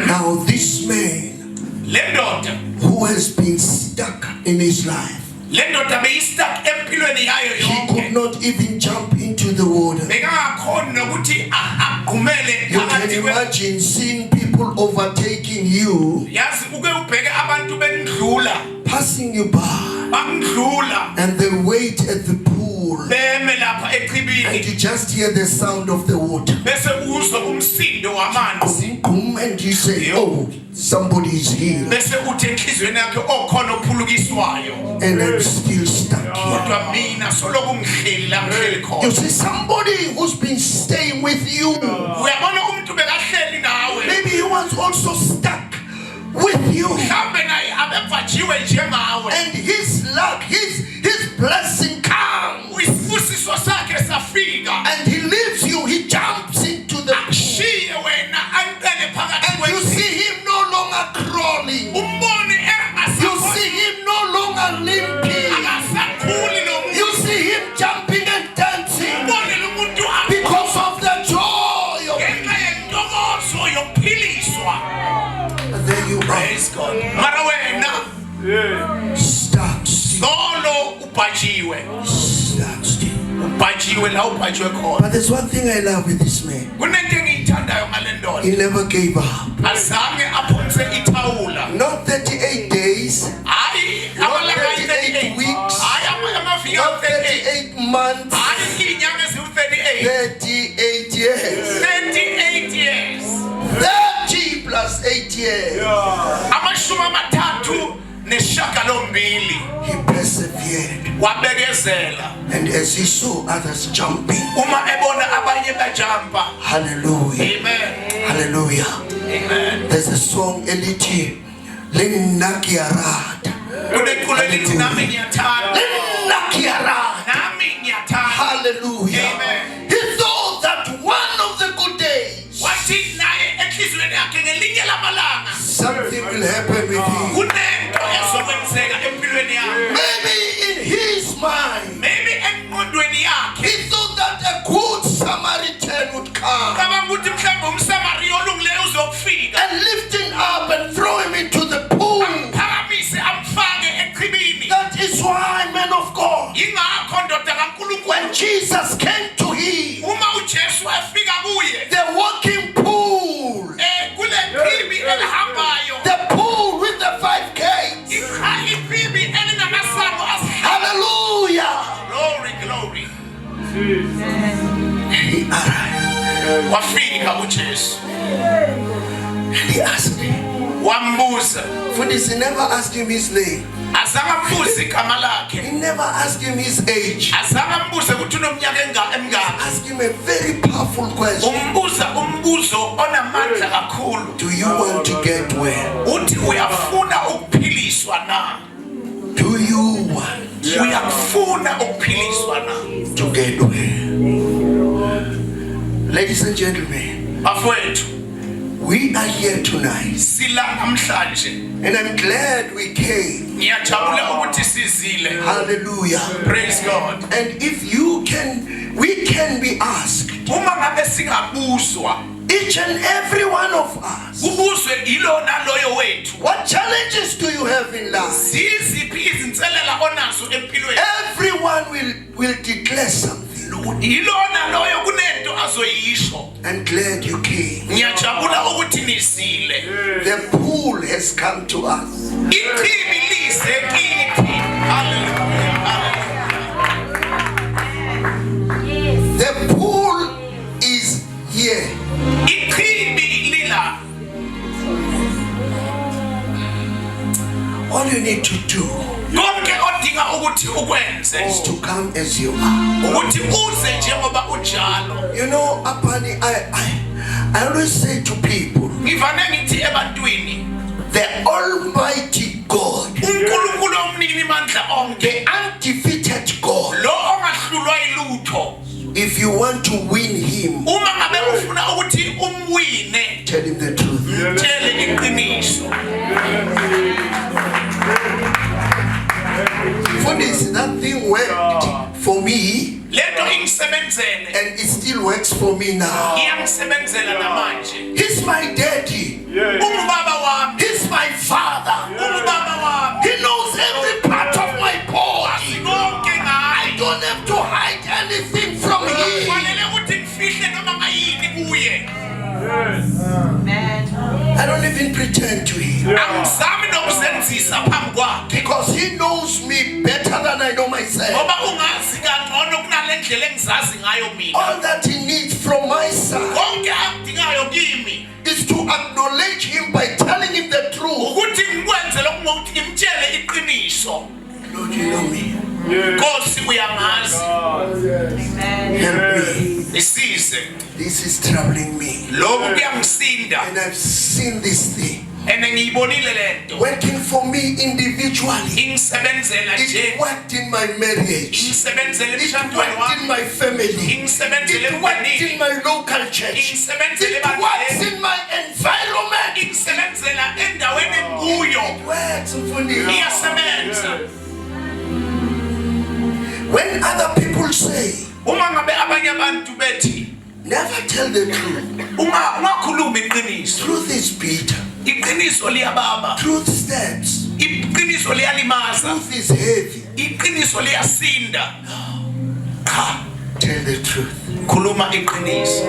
Now this man Le ndoda who has been stuck in his life, le ndoda beyistuck empilweni yayo he could yonke. not even jump into the water. Bekangakhoni nokuthi agqumele You can phakathi kwe. imagine seeing people overtaking you, Yazi uke ubheke abantu bekudlula passing you by, bakudlula and they wait at the pool pool. beme lapha And echibini you just hear the sound of the water. bese uzwa umsindo wamanzi Boom, and you say, oh, somebody is here. bese uthi enhlizweni yakhe okhona ophulukiswayo And I'm still stuck here. kodwa mina soloku ngihleli la ngihleli khona. You see, somebody who's been staying with you. Uyabona umuntu bekahleli nawe Maybe he was also stuck with you. mhlambe naye abevajiwe njengawe And his luck, his blessing comes. isibusiso sakhe safika And he leaves you, he jumps into the pool. akushiye wena ancele phakathi And you see him no longer crawling. umbone You see him no longer limping. akasakhuli lo muntu You see him jumping and dancing umbone lo muntu because of the joy of it. ngenxa yentokozo yokuphiliswa. And there you are, Praise God. Mara wena stuck still, solo ubhajiwe stuck still. ubhajiwe la ubhajiwe khona. But there's one thing I love with this man. Kunento engiyithandayo ngale ndoda He never gave up. azange aphonse ithawula Not 38 days, hayi amalanga ayi 38 weeks, hayi amaviki ayi not 38 months, hayi iy'nyanga eziwu-38 38 years. 38 years 30 plus 8 years. amashumi amathathu nesishagalombili He persevered. wabekezela And as he saw others jumping, uma ebona abanye bajampa. hallelujah, Amen. hallelujah. Amen. There's a song elithi Linnakiarad. Kuneculo elithi nami ngiyathanda Linnakiarad. nami ngiyathanda. Hallelujah. Amen. He thought that one of the good days Wathi naye enhliziyweni yakhe ngelinye lamalanga something will happen with him. kunento ezokwenzeka empilweni yakhe. Maybe in his mind, Maybe engqondweni he yakhe thought that a good Samaritan would come cabanga ukuthi mhlawumbe umsamariya olungileyo uzokufika and lift him up and throw him into the pool. amphakamise amfake echibini. That is why, man of God, Yingakho ndoda kaNkulunkulu when Jesus came to him, uma uJesu afika kuye the walking pool, kule chibi elihambayo the pool with the 5 gates. ichibi elinamasango Hallelujah. glory glory. He arrived Wafika uJesu and he asked him. wambuza For this, he never asked him his name. azange ambuze igama lakhe He never asked him his age. azange ambuze ukuthi unomnyaka emingaki. Ask him a very powerful question. Umbuza umbuzo onamandla kakhulu Do you want to get well? uthi uyafuna ukuphiliswa na. Do you want Uyafuna ukuphiliswa na. to get well? Ladies and gentlemen, Bafowethu we are here tonight. sila namhlanje And I'm glad we came. ngiyajabula ukuthi sizile. Hallelujah. Praise God. And if you can, we can be asked, Uma ngabe singabuzwa each and every one of us, kubuzwe ilona loyo wethu what challenges do you have in life? ziziphi izinselela onazo empilweni. Everyone will declare something. Ilona loyo kunento azoyisho. I'm glad you came. Ngiyajabula ukuthi nisile. The pool has come to us. Ichibi lise kithi. Hallelujah. Hallelujah. The pool is here. Ichibi lila. All you need to do Konke odinga ukuthi ukwenze is to come as you are. ukuthi uze njengoba unjalo. You know, Apani, I always say to people, Ngivane ngithi ebantwini the Almighty God, uNkulunkulu omnini mandla onke, the undefeated God, lo ongahlulwa ilutho. if you want to win Him, Uma ngabe ufuna ukuthi umwine, tell Him the truth. mtshele iqiniso. For this, that thing worked for me, Lento ingisebenzele, and it still works for me now. iyangisebenzela namanje. He's my daddy. Ungubaba wami, He's my father. ungubaba wami. He knows every part of my body. Konke I ngaye. don't have to hide anything from Him. Kufanele ukuthi ngifihle noma ngayini kuye. I don't even pretend to Him. Angizami nokuzenzisa phambi kwakhe. Because He knows me better than I know myself. Ngoba ungazi kangcono ngendlela engizazi ngayo mina. All that he needs from my side Konke akudingayo kimi is to acknowledge him by telling him the truth. ukuthi ngikwenze lokho ngimtshele iqiniso. Lord, you know me. Nkosi uyangazi. Help me. Isize. This is troubling me. Lokhu kuyangisinda. And I've seen this thing And ngiyibonile lento. working for me individually. Ingisebenzela It nje. worked in my marriage. Ingisebenzela It emshadweni worked in wami. my family. Ingisebenzela It worked in emndenini. my local church. Ingisebenzela It works ebandleni. in my environment. Ingisebenzela endaweni enguyo. It works, mfundisi. Iyasebenza. When other people say, Uma ngabe abanye abantu bethi never tell the truth. ungakhuluma iqiniso. Truth is bitter. Iqiniso liyababa. Truth stabs. Iqiniso liyalimaza. Truth is heavy. Iqiniso liyasinda. Cha, Tell the truth. khuluma iqiniso.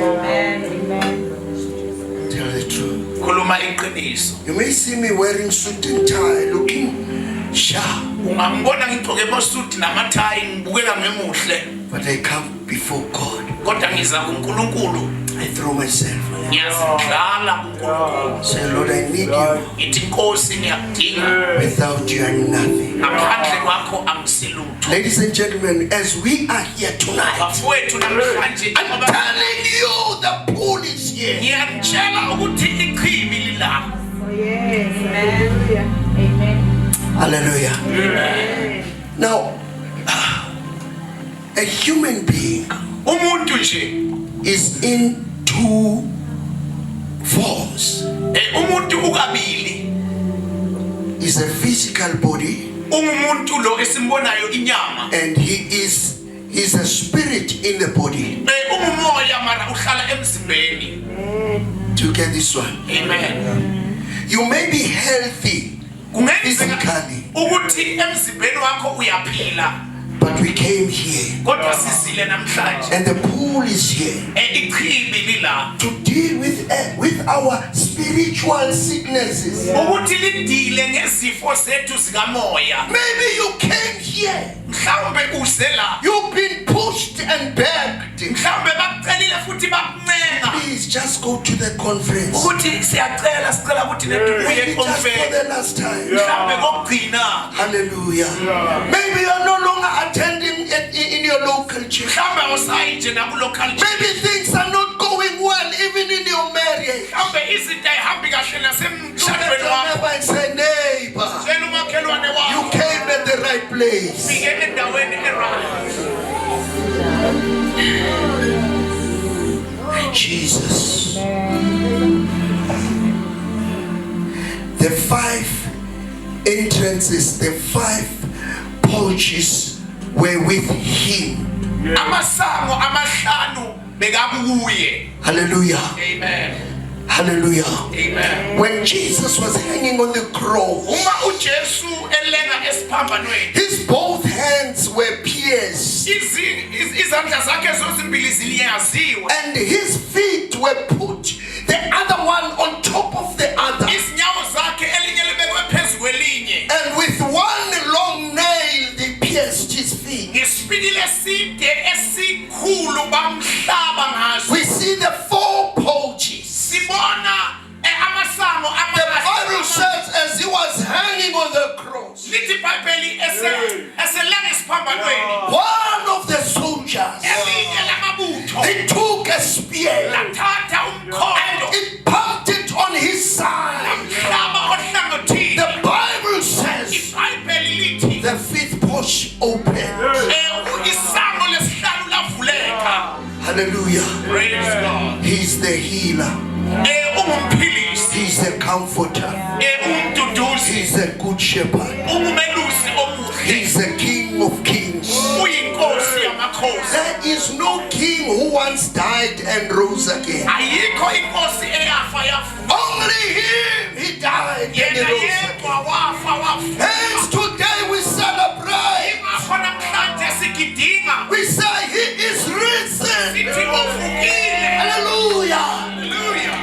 Tell the truth. Khuluma iqiniso. You may see me wearing suit and tie, looking sharp, Ungangibona ngigqoke amasuti namathayi ngibukeka ngemuhle, but I come before God. kodwa ngiza kuNkulunkulu. I throw myself. Ngiyazidlala kuNkulunkulu. Say, Lord, I need you. Ngithi Nkosi ngiyakudinga. Without you, I'm nothing. Ngaphandle kwakho angisilutho. Ladies and gentlemen, as we are here tonight, Bafowethu namhlanje I'm telling you, the pool is here. ngiyakutshela ukuthi ichibi lila. Hallelujah. Now, a human being Umuntu nje is in two forms. umuntu ukabili. Is a physical body, Umuntu lo esimbonayo inyama. and he's a spirit in the body. Umumoya mara uhlala emzimbeni. Do you get this one? Amen. You may be healthy Kungenzeka physically, ukuthi emzimbeni wakho uyaphila, but we came here, kodwa sizile namhlanje. and the pool is here Ichibi lila to deal with our spiritual sicknesses. ukuthi lidile ngezifo zethu zikamoya. Maybe you came here, Mhlawumbe uzela, you've been pushed and begged. mhlawumbe bakucelile futhi bakuncenga Please just go to the conference. ukuthi siyacela sicela ukuthi netubuye Maybe just for econference. the last time. Mhlawumbe kokugcina, Hallelujah. Maybe you're no longer attending in your local church. mhlawumbe awusayi nje nakulocal church. Maybe things are not going well even in your marriage. Mhlawumbe izinto ayihambi kahle Look at nasemshadweni your wakho. neighbor and say, neighbor, Tshela umakhelwane you wakho came at the right place. ufike endaweni e-right. Jesus. The 5 entrances, the 5 porches were with him. Amasango amahlanu bekakuye. Hallelujah. Amen. Hallelujah. Amen. When Jesus was hanging on the cross, Uma uJesu elenga esiphambanweni, his both hands were pierced izandla zakhe zozimbili ziliyaziwe, and his feet were put, the other one on top of the other. izinyawo zakhe elinye libekwe phezu kwelinye, And with one long nail they pierced his feet. ngesipikili eside esikhulu bamhlaba ngaso. We see the 4 porches. Sibona amasango The Bible amahlanu. says as he was hanging on the cross, Lithi iBhayibheli eselenga esiphambanweni, one of the soldiers, elinye lamabutho they took a spear lathatha and umkhondo it pumped it on his side. lamhlaba ohlangothini. The Bible says iBhayibheli lithi the 5th porch opened. isango lesihlanu lavuleka. Hallelujah. Praise God. He's the healer. Ungumphilisi, He's the comforter. umduduzi, He's the good shepherd. ungumelusi omuhle, He's the King of kings. uyinkosi yamakhosi. There is no king who once died and rose again. Ayikho inkosi eyafa yavuka. Only him, he died and he Yena rose again. yedwa wafa Hence wavuka. today we celebrate. Ingakho namhlanje sigidinga We say he is risen. sithi uvukile. Hallelujah. Hallelujah.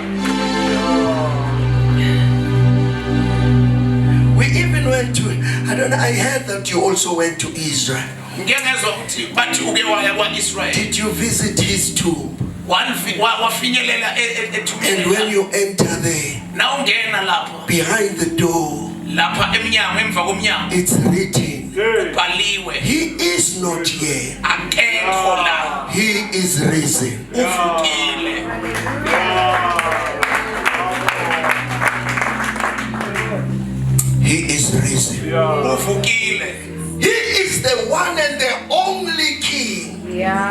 We even went to, I don't know, I heard that you also went to Israel. ngeke ngezwe ukuthi bathi uke waya kwaIsrael. Did you visit his tomb? Wafinyelela And ethubeni. when you enter there, Na ungena lapha. behind the door, Lapha emnyango emva komnyango it's written, ubhaliwe. he is not here. Akekho la. He is risen. Uvukile. He is risen. Uvukile. He is the one and the only king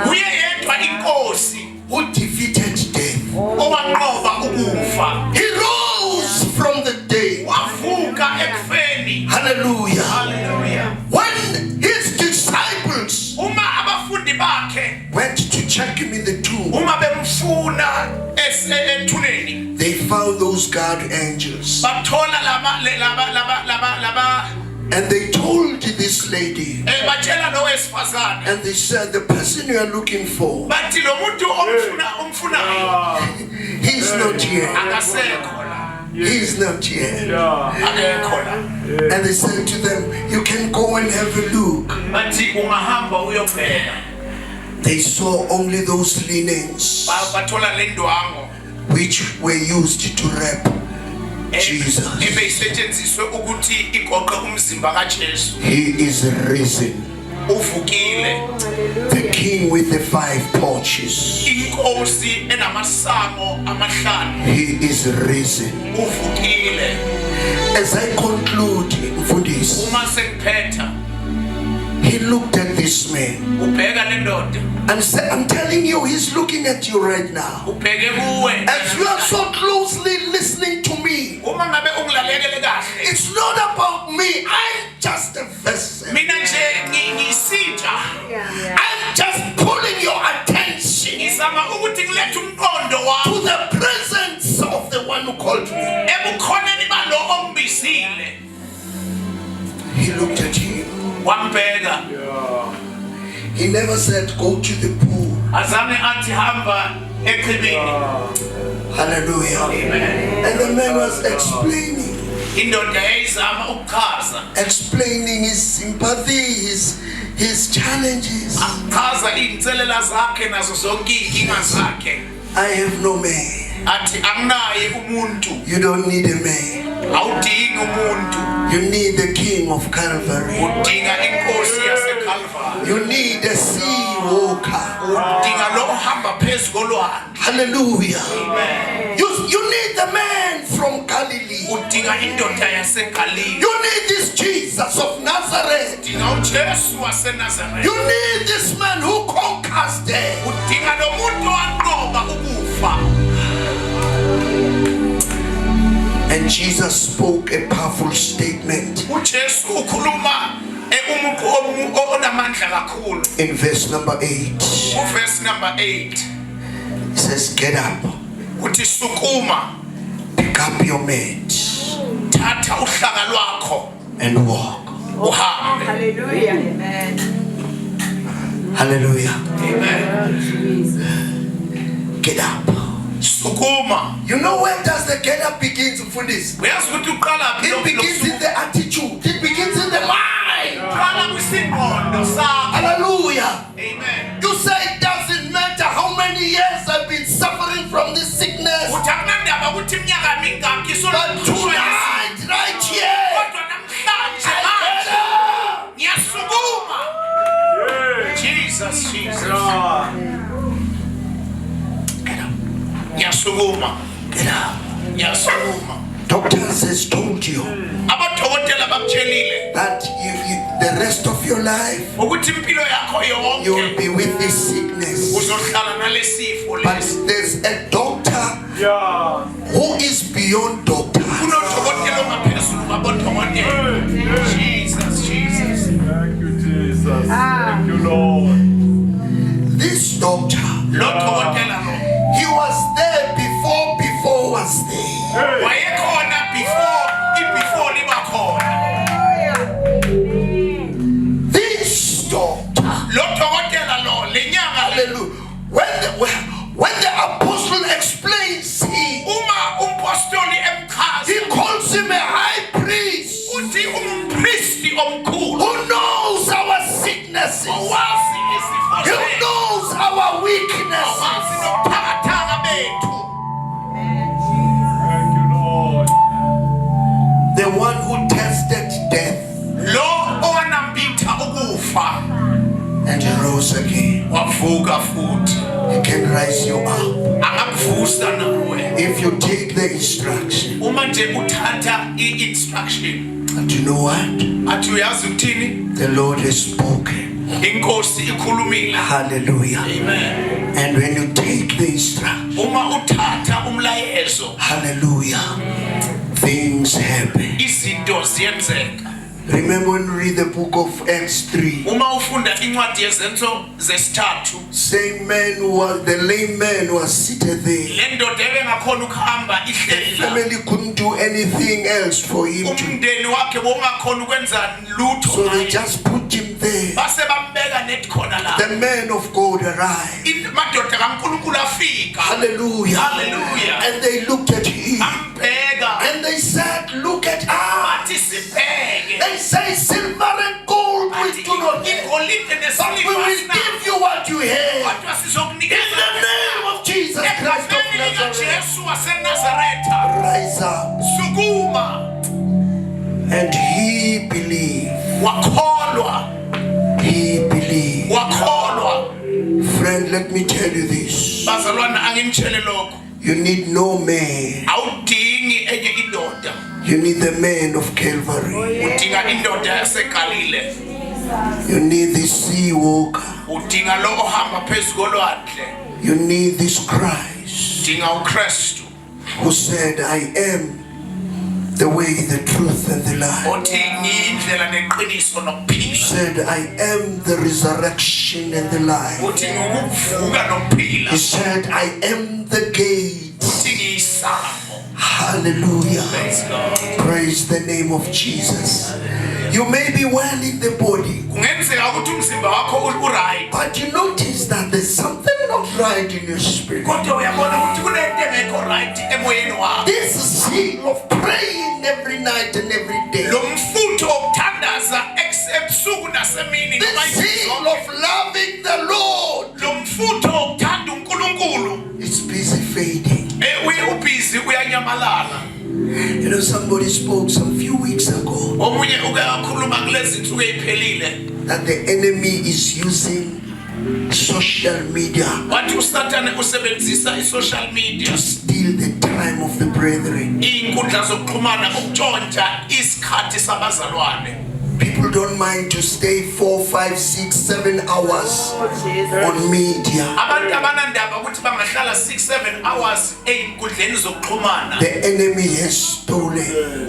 Uye yedwa inkosi who defeated death. owanqoba ukufa. He rose from the dead. Wavuka ekufeni. Hallelujah. Hallelujah. When his disciples Uma abafundi bakhe went to check him in the tomb, uma bemfuna ethuneni they found those guard angels. bathola laba And they told this lady, batshela lo wesifazane and they said, the person you are looking for, bathi lo muntu omfunayo he's not here. akasekho la. He's not here. Akekho la. And they said to them, you can go and have a look. Bathi ungahamba uyobheka. They saw only those linens Bathola le ndwango which were used to wrap Jesus. ebeyisetshenziswe ukuthi igoqe umzimba kaJesu. He is risen. Uvukile. The king with the 5 porches. Inkosi enamasango amahlanu. He is risen. Uvukile. As I conclude, Mfundisi, Uma sengiphetha he looked at this man ubheka le ndoda. and said, I'm telling you, he's looking at you right now. Ubheke kuwe. As you are so closely listening to me, Uma ngabe ungilalekele kahle. it's not about me. I'm just a vessel. Mina nje ngisitsha. I'm just pulling your attention Ngizama ukuthi ngilethe umqondo to wami the presence of the one who called me. ebukhoneni balo ombizile. He looked at him. Wambheka. He never said, go to the pool. Azame athi hamba echibini. Hallelujah. Amen. And the man was explaining Indoda yayizama ukuchaza. his sympathy, his challenges. Achaza inselela zakhe nazo zonke inkinga zakhe. I have no man. Athi anginaye umuntu. You don't need a man. Awudingi umuntu. You need the King of Calvary. Udinga inkosi yaseCalvary. You need a sea walker. Udinga lo ohamba phezu kolwandle. Hallelujah. Amen. You need the man from Galilee. Udinga indoda yaseGalile. You need this Jesus of Nazareth. Udinga uJesu waseNazareth. You need this man who conquers death. Udinga lo muntu wanqoba ukufa. And Jesus spoke a powerful statement uJesu ukhuluma umuntu onamandla kakhulu. in verse number 8. Verse number 8. He says, get up, Uthi sukuma, pick up your mat, thatha uhlanga lwakho and walk. uhambe. Hallelujah. Amen. Hallelujah. Amen. Get up. Sukuma. You know where does the get up begins, Mfundisi? Uyazi ukuthi uqala It begins in the attitude. It begins in the mind. uqala kwisingqondo sakho. Hallelujah. Amen. You say it doesn't matter how many years I've been suffering from this sickness. Uthi akunandaba ukuthi iminyaka mingaki But tonight, right here, kodwa namhlanje I manje get up. ngiyasukuma. Jesus. Ngiyasukuma. Get up. Ngiyasukuma. Doctors has told you Abadokotela bakutshelile that the rest of your life ukuthi impilo yakho you will yonke be with this sickness. uzohlala nalesifo But lesi. there's a doctor who is beyond doctors. Kunodokotela ongaphezulu kwabodokotela. Jesus. Thank you, Jesus. Thank you, Lord. This doctor, Lo dokotela lo he was there before was there. wayekhona before liba khona. This doctor, Lo dokotela lo lenyanga le hallelujah. When the apostle explains him, uma umpostoli emchaza he calls him a high priest uthi umpristi omkhulu who knows our sicknesses. weakness. Thank you, Lord. The one who tasted death and he rose again. He can rise you up. If you take the instruction. And you know what? The Lord has spoken. Hallelujah. Amen. And when you take the instruction, hallelujah, things happen. Remember when we read the book of Acts 3. Same man was, the lame man was seated there. The family couldn't do anything else for him to. So they just put him there. The man of God arrived. Hallelujah. Hallelujah. And they looked at him. And they said, look at us. They say silver and gold we do not have, but we will give you what you have. In the name of Jesus Christ of Nazareth, rise up. And he believed. He believed. Friend, let me tell you this. You need no man. You need the man of Calvary. You need the sea walker. You need this Christ who said, I am the way, the truth, and the life. He said, I am the resurrection and the life. He said, I am the gate. Hallelujah. Praise the name of Jesus. You may be well in the body, but you notice that there's something not right in your spirit. This zeal of praying every night and every day, this zeal of loving the Lord, it's busy fading. You know, somebody spoke some few weeks ago that the enemy is using social media to steal the time of the brethren. People don't mind to stay 4, 5, 6, 7 hours on media. The enemy has stolen.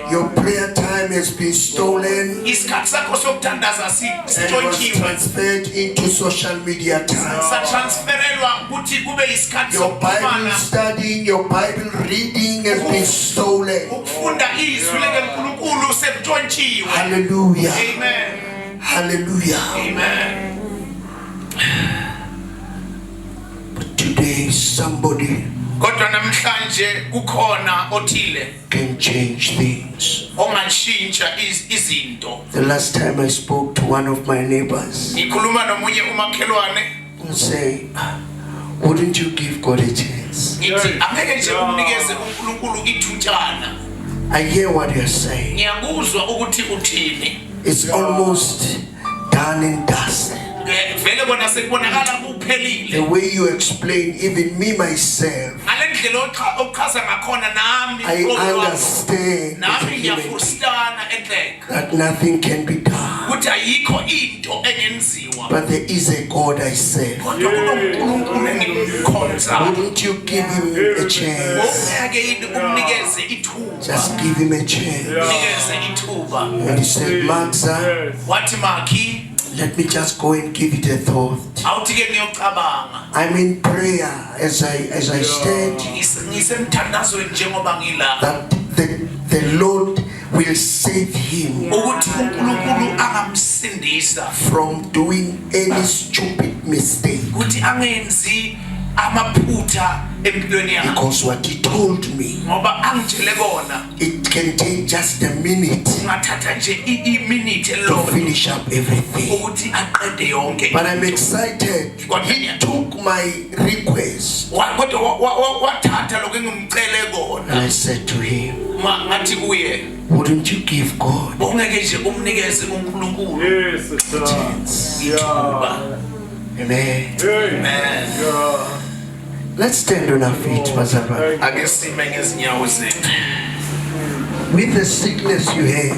Your prayer time has been stolen and was transferred into social media time. Your Bible studying, your Bible reading has been stolen. Hallelujah. Amen. Hallelujah. Amen. But today somebody can change things. The last time I spoke to one of my neighbors, I say, wouldn't you give God a chance? I hear what you're saying. It's almost done and dusted. The way you explain, even me myself, I understand that nothing can be done. But there is a God I serve. Wouldn't you give him a chance? Just give him a chance. And he said, Maxa, let me just go and give it a thought. I'm in prayer as I stand, that the Lord will save him from doing any stupid mistake. amaphutha empilweni yakho because what he told me, ngoba angitshele kona it can take just a minute ungathatha nje iminute to elilodwa finish up everything. ukuthi aqede yonke But I'm excited. He took my request kodwa wathatha lokho engimcele and kona I said to him, ngathi kuye wouldn't you give God ungeke nje umnikeze uNkulunkulu Yes, a sir. chance? ithuba Amen. amen Let's stand on our feet, Pastor. ake sime ngezinyawo zethu With the sickness you have,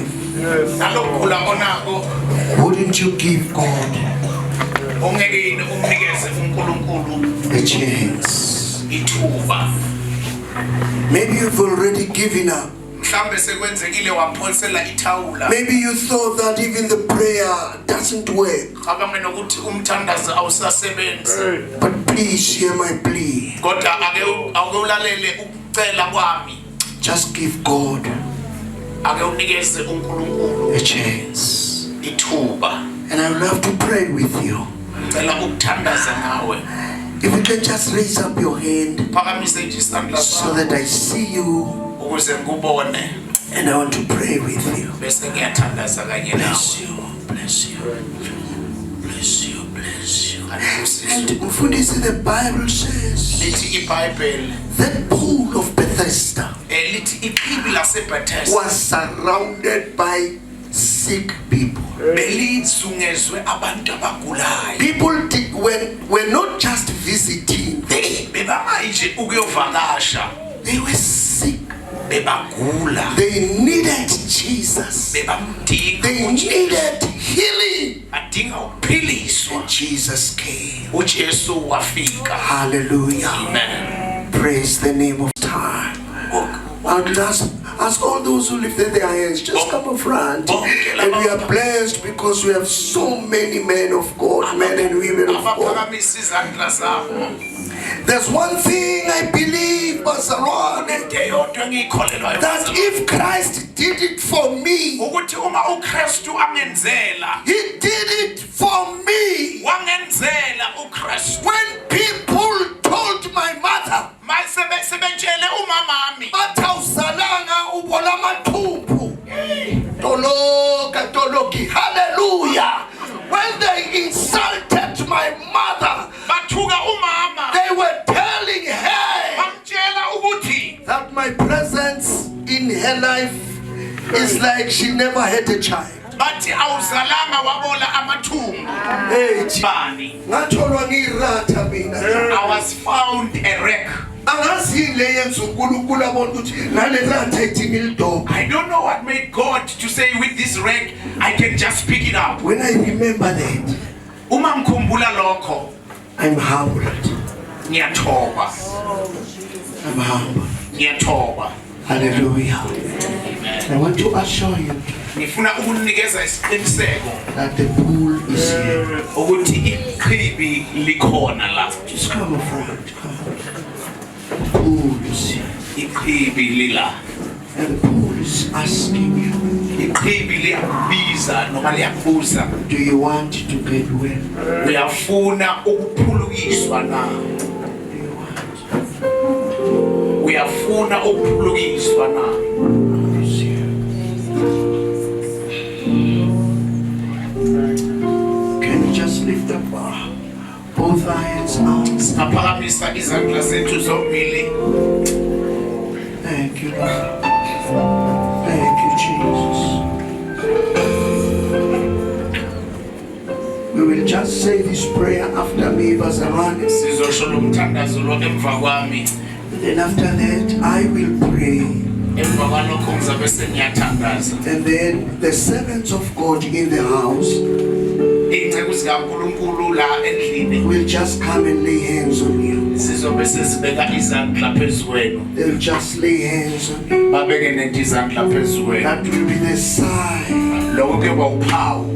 nalokugula onako wouldn't you give God ungeke yini umnikeze uNkulunkulu a chance? ithuba Maybe you've already given up. mhlambe sekwenzekile wapholisela ithawula Maybe you thought that even the prayer doesn't work. akambe nokuthi umthandazo awusasebenzi But please hear my plea. kodwa ake ulalele ukucela kwami Just give God ake unikeze uNkulunkulu a chance. ithuba And I would love to pray with you. ngicela ukuthandaza nawe If you can just raise up your hand phakamise nje isandla so sakho that I see you ukuze ngubone and I want to pray with you. bese ngiyathandaza kanye nawe Bless you, bless you, bless you, bless you. And and Mfundisi, the Bible says lithi iBhayibheli that pool of Bethesda lithi ichibi laseBethesda was surrounded by sick people. belizungezwe abantu abagulayo People were not just visiting, bebangayi nje ukuyovakasha they were sick. bebagula They needed Jesus. bebamdinga They needed healing. badinga ukuphiliswa Jesus came. uJesu wafika Hallelujah. amen Praise the name of time. I would ask all those who lifted their hands, just come up front. And we are blessed because we have so many men of God, men and women of God. abaphakamisa izandla zabo There's one thing I believe, Pastor Ron, into yodwa engiyikholelwayo that if Christ did it for me, ukuthi uma uKristu angenzela He did it for me. wangenzela uKristu When people told my mother, sebetshele umamami Matausalanga ubola mathumbu. Toloki. Hallelujah. When they insulted my mother, bathuka umama they were telling her bamtshela ukuthi that my presence in her life is like she never had a child. bathi awuzalanga wabola amathumbu Hey, bani ngatholwa ngiratha mina. I was found a wreck. Angazi le yenza uNkulunkulu abona ukuthi nale ratha idinga ilidoba. I don't know what made God to say with this wreck I can just pick it up. When I remember that, Uma ngikhumbula lokho I'm humbled. ngiyathoba. I'm humbled. Ngiyathoba. Hallelujah. I want to assure you Ngifuna ukunikeza isiqiniseko that the pool is here. ukuthi ichibi likhona la. Just come up front. Come. The pool is here. Ichibi lila. And the pool is asking you, Ichibi liyakubiza noma liyakubuza. do you want to get well? Uyafuna ukuphulukiswa na? Do you want? Uyafuna ukuphulukiswa na? Is here. Can you just lift up both our hands out? Aphakamisa izandla zethu zombili. Thank you, Lord. Thank you, Jesus. We will just say this prayer after me, Pastor Ron. Sizosho lo mthandazo lo emva kwami. Then after that, I will pray. Emva kwalokho ngizabe sengiyathandaza. And then the servants of God in the house Iy'nceku zikaNkulunkulu la endlini will just come and lay hands on you. sizobe sezibeka izandla phezu kwenu. They'll just lay hands on you. Babeke nento izandla phezu kwenu. That will be the sign Lokho kuyoba uphawu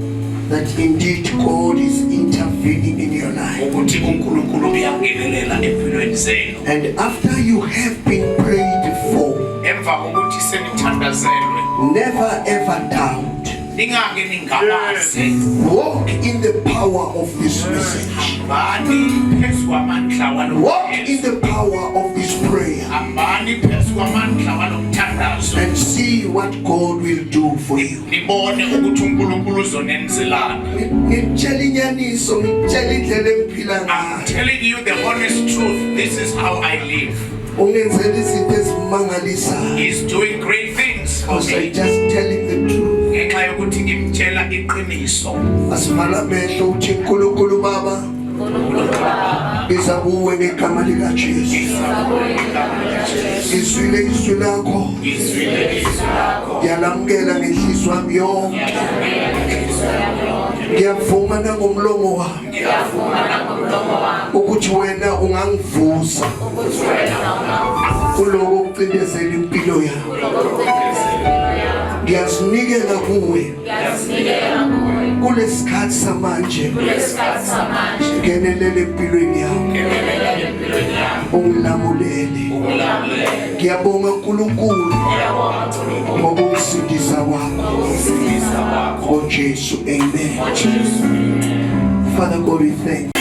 that indeed God is intervening in your life. ukuthi uNkulunkulu uyangenelela empilweni zenu. And after you have been prayed for, Emva kokuthi senithandazelwe never ever doubt ningake ningabaze. Walk in the power of this message. Hambani phezu kwamandla walo. Walk in the power of this prayer. Hambani phezu kwamandla walo mthandazo. And see what God will do for you. Nibone ukuthi uNkulunkulu uzonenzelana. Ngitshela inyaniso, ngitshela indlela engiphila I'm ngayo. telling you the honest truth. This is how I live. Ungenzela izinto ezimangalisayo. He's doing great things for Because I me. just telling the truth. Ngenxa yokuthi ngimtshela iqiniso. Asivala amehlo uthi uNkulunkulu Baba. Ngiza kuwe ngegama lika Jesu. Ngizwile izwi lakho. Ngiyalamukela ngenhliziyo yami yonke. Ngiyavuma nangomlomo wami. Ukuthi wena ungangivusa. Kuloko ukucindezela impilo yami. Ngiyazinikela kuwe. Kulesikhathi samanje. Ngenelele empilweni yami. Ungilamulele. Ngiyabonga uNkulunkulu ngoba usindisa kwakho. Oh Jesus, amen. Father God, we thank you.